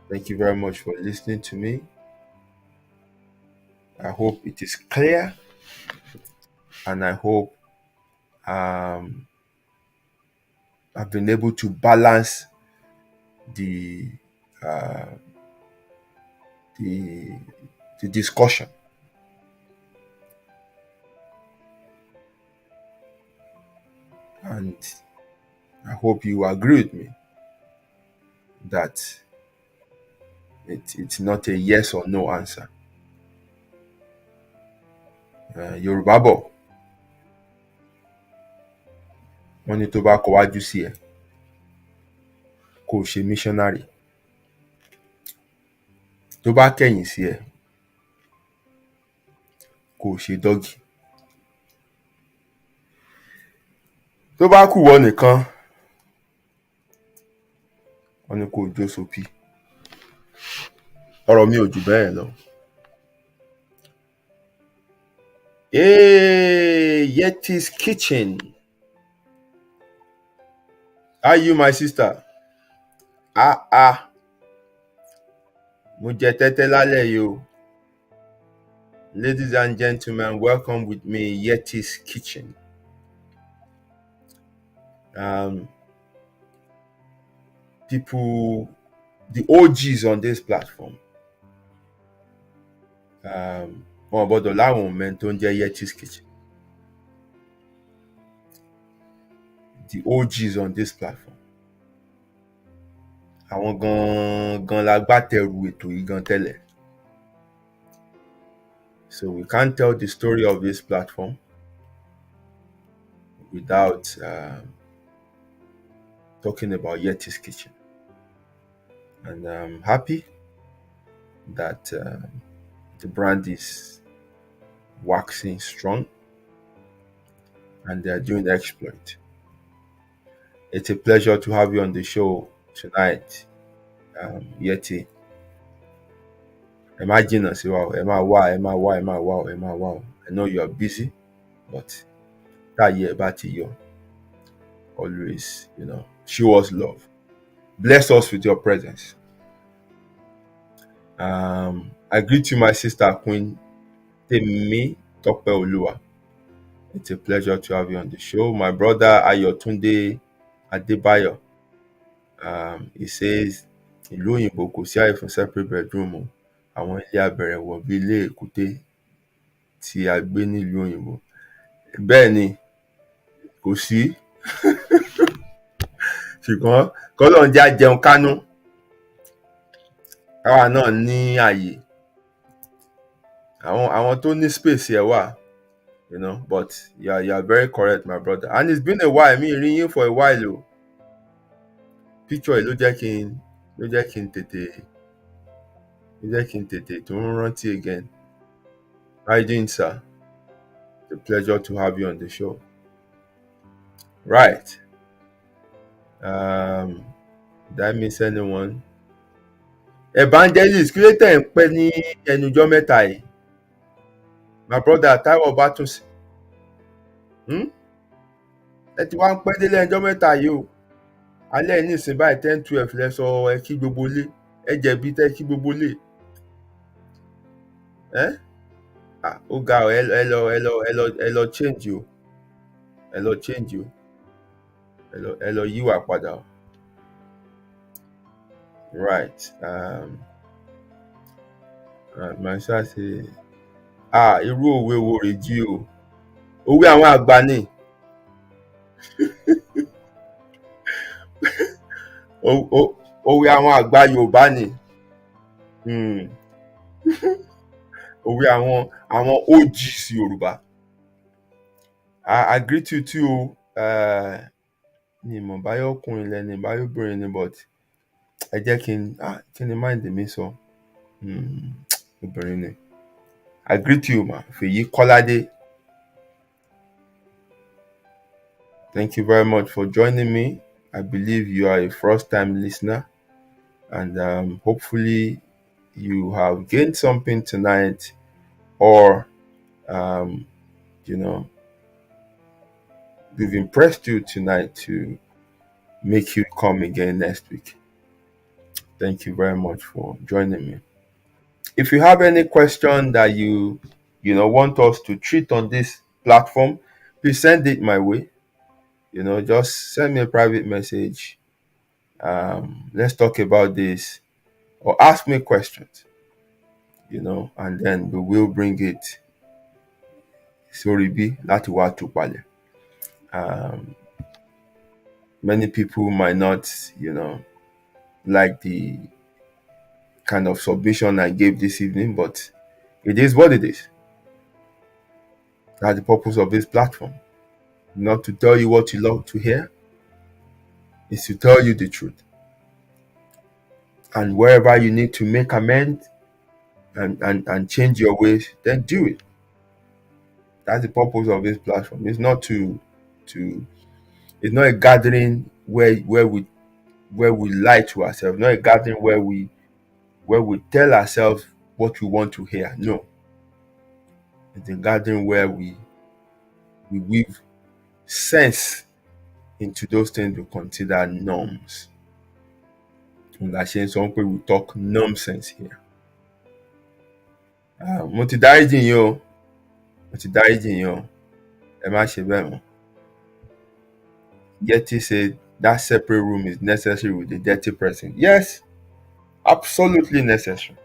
Thank you very much for listening to me. I hope it is clear, and I hope I've been able to balance the discussion. And I hope you agree with me that it's not a yes or no answer. Yorùbá bọ̀ wọ́n ní tó bá kọ wájú sí ẹ kó o ṣe missionary, tó bá kẹ̀yìn sí ẹ kó o ṣe doggy, tó bá kù wọ nìkan wọ́n ní kó o jó sópì. Ọ̀rọ̀ mi ò jù bẹ́ẹ̀ lọ. Hey, Yeti's Kitchen. How you, my sister? Mo jẹ tẹ́tẹ́ lálẹ́ yìí o. Ladies and gentlemen, welcome with me, Yeti's Kitchen. People, the OGs on this platform, wọn gbọ́dọ̀ láwọn men tó ń jẹ́ Yeti's Kitchen. The OGs on this platform, àwọn gan la gbátẹrù ètò yìí gan tẹ́lẹ̀. So we can't tell the story of this platform without talking about Yeti's Kitchen. And I'm happy that the brand is waxing strong and they are doing exploit. It's a pleasure to have you on the show tonight, Yeti. Imagine us, wow, wow. I know you are busy, but that year about you always, show us love. Bless us with your presence. I greet you, my sister, Queen Temi Tope Olua. It's a pleasure to have you on the show. My brother Ayotunde Adebayo. He says, ìlú òyìnbó kò sí àyè fún separate bedroom o. Àwọn ilé abẹ̀rẹ̀wọ̀ bíi ilé èkúté tí a gbé nílùú òyìnbó. Bẹ́ẹ̀ ni, kò sí. Ṣùgbọ́n k'Ọlọ́run jẹ́ á jẹun kánú. Àwa náà ní àyè. Àwọn tó ní space ẹ̀ wà, but you are very correct, my brother. And it's been a while. Me rí yín for a while o. Picture ló jẹ́ kí n tètè tó ń rántí again. How you doing, sir? It's a pleasure to have you on the show. Right. Did I miss anyone? Evangelist, kí ló tẹ̀ ń pẹ́ ní ẹnujọ́ mẹ́ta yìí? My brother Taiwo Batunsi. Ẹ ti wá ń pẹ́ délé ẹnujọ́ mẹ́ta yìí o. Alẹ́ ní ìsìn báyìí 10-12 lẹ sọ ẹ kí gbogbo lé. Ẹ jẹ̀bi tẹ́ kí gbogbo lé. Ó ga ọ, ẹ lọ change o. Ẹ lọ change o. Ẹ lọ yíwà padà o. Right. My son say, irú òwe wo rè jí o? Òwe àwọn àgbà ni. Òwe àwọn àgbà Yorùbá ni. Òwe àwọn OGs Yorùbá. I greet you too. Ní ìmọ̀ báyọ̀ ọkùnrin lẹ́ni báyọ̀ obìnrin ni, but ẹ jẹ́ kí ni mind mi sọ. obìnrin ni. I greet you, ma. Feyi Kolade. Thank you very much for joining me. I believe you are a first time listener, and hopefully, you have gained something tonight, or um, you know, we've impressed you tonight to make you come again next week. Thank you very much for joining me. If you have any question that you want us to treat on this platform, please send it my way. Just send me a private message. Let's talk about this, or ask me questions. And then we will bring it sórí bí láti wá tú palẹ̀. Um, Many people might not, like the kind of submission I gave this evening, but it is what it is. That's the purpose of this platform. Not to tell you what you love to hear, it's to tell you the truth. And wherever you need to make amends and change your ways, then do it. That's the purpose of this platform. It's not to it's not a gathering where we lie to ourselves, not a gathering where we tell ourselves what we want to hear. No. It's a gathering where we weave sense into those things we consider norms. And that saying some people will talk nonsense here. Mo ti dáríjì yín o. Mo ti dáríjì yín o. Ẹ má ṣe bẹ́ẹ̀ mọ́. Yeti said that separate room is necessary with the dirty person. Yes, absolutely necessary.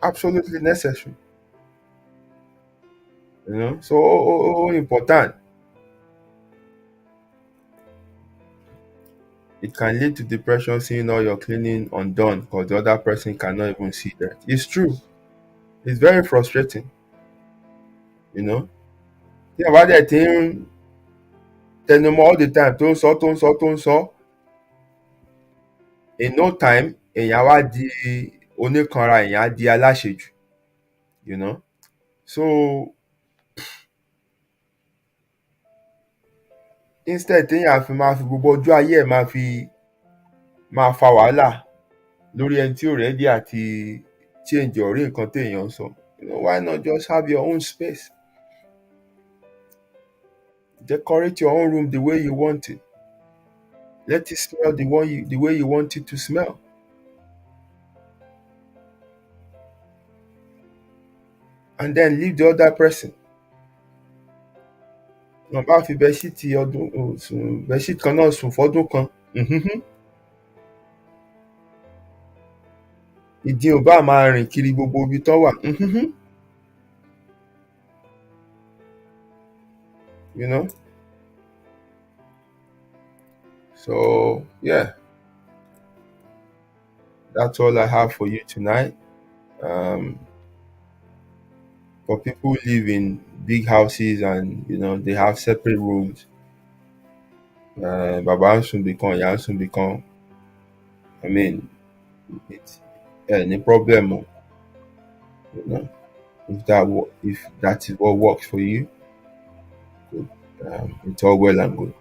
Absolutely necessary. So important. It can lead to depression seeing all your cleaning undone because the other person cannot even see that. It's true. It's very frustrating. Tí àbá dẹ̀ tí ń tẹnumọ́ all the time tó ń sọ, in no time èèyàn wá di oníkanra, èèyàn á di aláṣejù. So instead téèyàn máa fi gbogbo ọjọ́ ayé ẹ̀ máa fa wàhálà lórí ẹni tí ò ready àti change orí nǹkan téèyàn ń sọ. Why not just have your own space? Decorate your own room the way you want it. Let it smell the way you want it to smell. And then leave the other person. Wọ́n bá fi bedsheet kan náà sùn fọ́dún kan. Ìdí ò bá máa rìn kiri gbogbo ibi tó wà. So yeah, that's all I have for you tonight. For people who live in big houses and they have separate rooms, bàbá ń sùn bìkan, ìyá ń sùn bìkan. I mean, it's any problem. If that is what works for you, good. It's all well and good.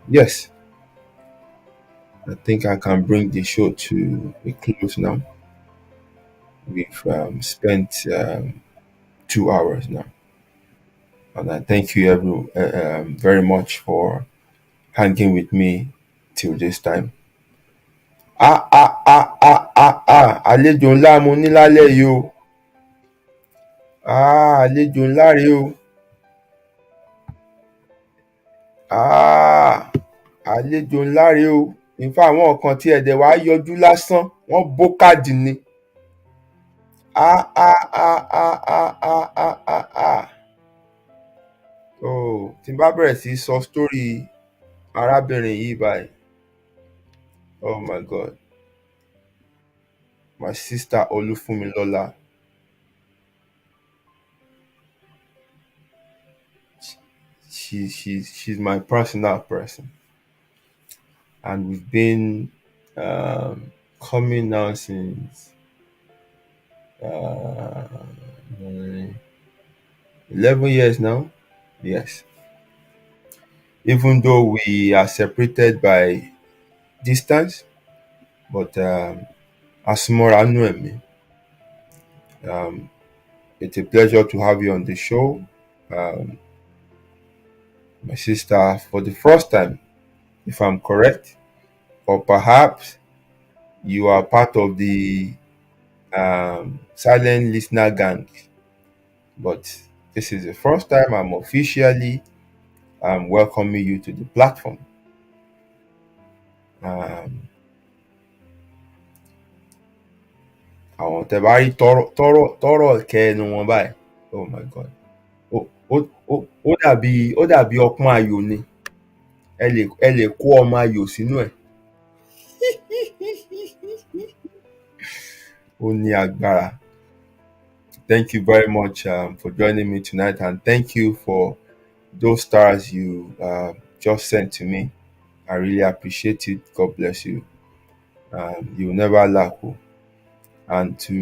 Yes, I think I can bring the show to a close now. We've spent 2 hours now, and I thank you very much for hanging with me till this time. Àlejò ńlá mo ní lálẹ́ yìí o. Àlejò ńlá rèé o. Àlejò ńlá rèé o. In fact, àwọn kan tí ẹ̀dẹ̀ wá yọjú lásán, wọ́n bó káàdì ni. Tí n bá bẹ̀rẹ̀ sí sọ story arábìnrin yìí báyìí, oh my God, my sister Olúfúnmilọ́lá, she's my personal person, and we've been Coming now since uh, 11 years now. Yes. Even though we are separated by distance, but Asmora Nuemi, it's a pleasure to have you on the show. Um, my sister, for the first time, if I'm correct, or perhaps you are part of the silent listener gang, but this is the first time I'm officially welcoming you to the platform. Um, àwọn tẹ bá rí tọrọ kẹnu wọn báyìí, oh my god, ó dàbí ọpọ́n ayò ni, ẹ lè kó ọmọ ayò sínú ẹ̀, ó ní agbára. Thank you very much for joining me tonight, and thank you for those stars you just sent to me. I really appreciate it. God bless you. You will never lack. And to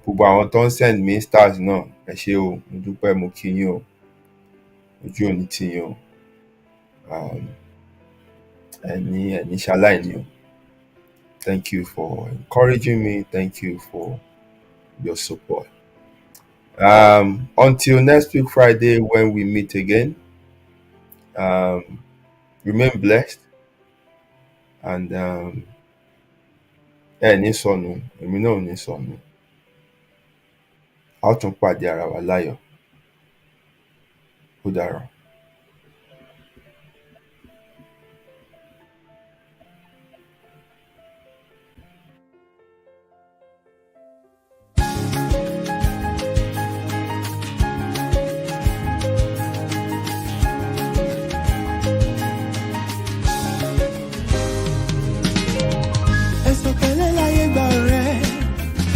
gbogbo àwọn tó ń send me stars náà, ẹ ṣé o, mo dúpẹ́, mo kí yín o, ojú ò ní tì yín o, ẹni ṣaláìní o. Thank you for encouraging me. Thank you for your support. Until next week Friday when we meet again, remain blessed, and ẹ ní sọnù, èmi náà ò ní sọnù. A ó tún pàdé ara wa láyọ̀. Ó dàárọ̀. Ẹ̀sọ̀ pẹ̀lẹ́ láyé gbà ọ̀rẹ́,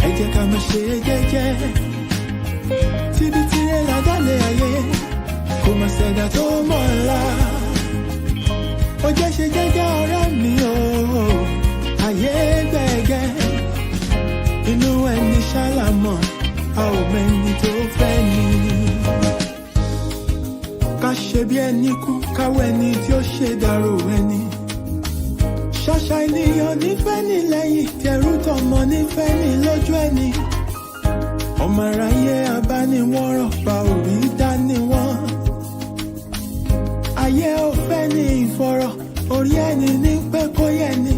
ẹ jẹ́ ká máa ṣe jẹ́jẹ́. Tíbi tirẹ̀ ládàlẹ̀ ayé, kò má ṣẹ̀dá tó mọ̀ ọ́la. Ó jẹ́ ṣe jẹ́jẹ́ ọ̀rẹ́ mi o, ayé gbẹ̀gẹ́. Inú ẹni ṣálámọ̀, a ò mẹ́ni tó fẹ́ ni. Ká ṣe bí ẹni kú, káwọ́ ẹni tí ó ṣe dàrú ẹni. Ṣàṣà ènìyàn nífẹ̀ẹ́ ní lẹ́yìn, tẹrú tọmọ nífẹ̀ẹ́ ní lójú ẹni. Ọmọ aráyé abániwọ̀rọ̀ pa òrí dání wọn. Ayé ò fẹ́ ní ìfọ̀rọ̀, orí ẹni ní pé kó yẹ ni.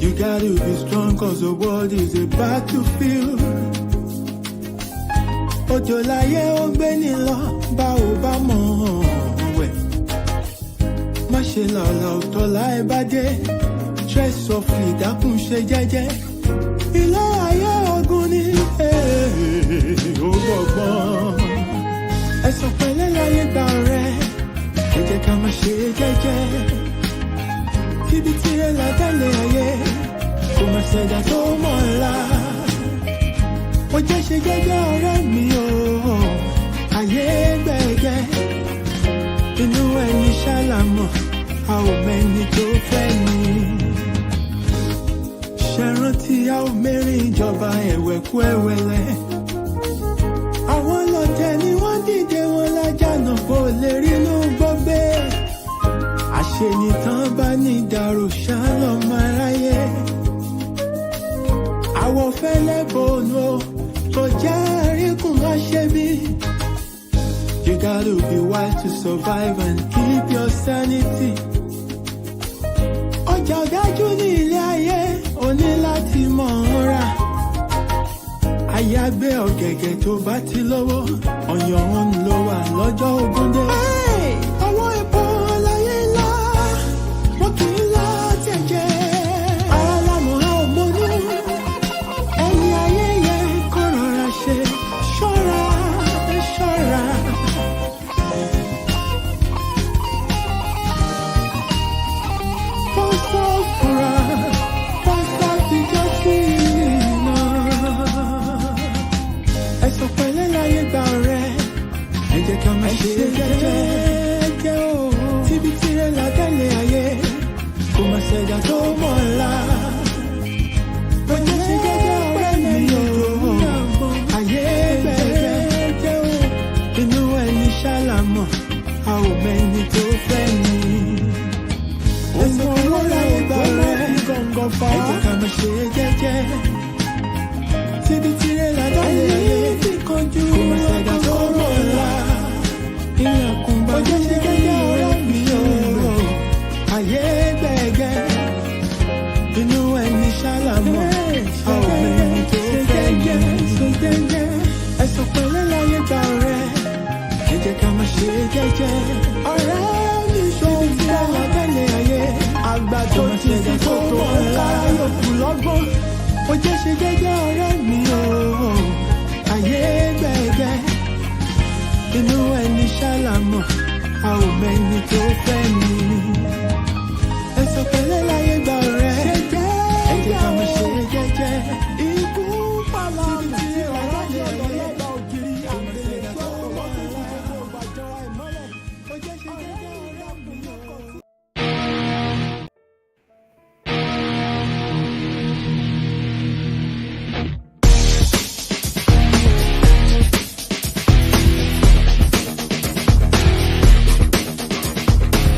You gotta be strong cause the world is a battlefield. Òjò láyé ó gbé ní lọ, bá ò bá mọ̀ wẹ̀. Má ṣe làlà òtọ́ láì bá dé, tread softly dákun ṣe jẹ́jẹ́. Ilé ayé ogun ni ó gbọ̀gbọ́n. Ẹ̀sọ̀ pẹ̀lẹ́ láyé gbà ọ̀rẹ́, ẹ jẹ́ ká máa ṣe jẹ́jẹ́. Tíbi tirẹ̀ ládàlẹ̀ ayé, kò má ṣẹ̀dá tó mọ̀ ọ́la. Ó jẹ́ ṣe jẹ́jẹ́ ọ̀rẹ́ mi o, ayé gbẹ̀gẹ́. Inú ẹni ṣálámọ̀, a ò mẹ́ni tó fẹ́ ni. Ṣé rántí a ò mẹ́rin ìjọba ẹ̀wẹ̀kú ẹ̀wẹ̀lẹ̀? Àwọn lọ́tẹ̀ ni wọ́n dìde wọn lájànà kó lè rínú gbọ́gbé. Àṣenìtàn bá ní ìdàrú ṣálọ̀ máa ráyé. Àwọ̀ fẹ́lẹ́ bòónù tó já àríkùn má ṣe bí. You gotta be wise to survive and keep your sanity. Ọjà ọ̀dájú ní ilé ayé, o ní láti mọ̀ ọ́n rà. Àyàgbé ọ̀gẹ̀gẹ̀ tó bá ti lówó, ọ̀yàn òun ló wà lọ́jọ́ ogún dé. Ọwọ́ epo láyé ńlá, wọ́n kì í lá tẹ̀jẹ̀. Ara lámọ̀ á ò mọ́nú, ẹni ayé yẹ kó rọra ṣe. Ṣọ́ra, ṣọ́ra. Ẹ̀sọ̀ pẹ̀lẹ́ láyé gbà ọ̀rẹ́, ẹ jẹ́ ká máa ṣe jẹ́jẹ́. jẹ́jẹ́. Síbi tirẹ̀ ládàlẹ̀ ayé ti kọjú ọ̀sẹ̀dá tó mọ̀ ọ́la. Ilẹ̀kùn bá jẹ́ ṣe jẹ́jẹ́ ọ̀rẹ́ mi o. Ayé gbẹ̀gẹ́, inú ẹni ṣálámọ̀. Àwọn ẹni tó fẹ́ jẹ́jẹ́. Ẹ̀sùn pẹ̀lẹ́ láyé gba ọ̀rẹ́. Ẹ jẹ́ ká máa ṣe jẹ́jẹ́. Ọ̀rẹ́ mi ṣe tirẹ̀ ládàlẹ̀ ayé. Àgbà tó ti fi tó ọ̀la yòókù lọ́gbọ́n. Ó jẹ́ ṣe jẹ́jẹ́ ọ̀rẹ́ mi o. Ayé gbẹ̀gẹ́, inú ẹni ṣálámọ̀. A ò mẹ́ni tó fẹ́ ni. Ẹ̀sọ̀ pẹ̀lẹ́ láyé gba ọ̀rẹ́. Ẹ jẹ́ ká máa ṣe jẹ́jẹ́. Ikú pàlà síbi tí ọ̀rẹ́ ayé ògiri àgbẹ̀lẹ̀ tó wọ́n ti fi gbogbo ìbàjọ́ ìmọ́lẹ̀. Ó jẹ́ ṣe jẹ́jẹ́.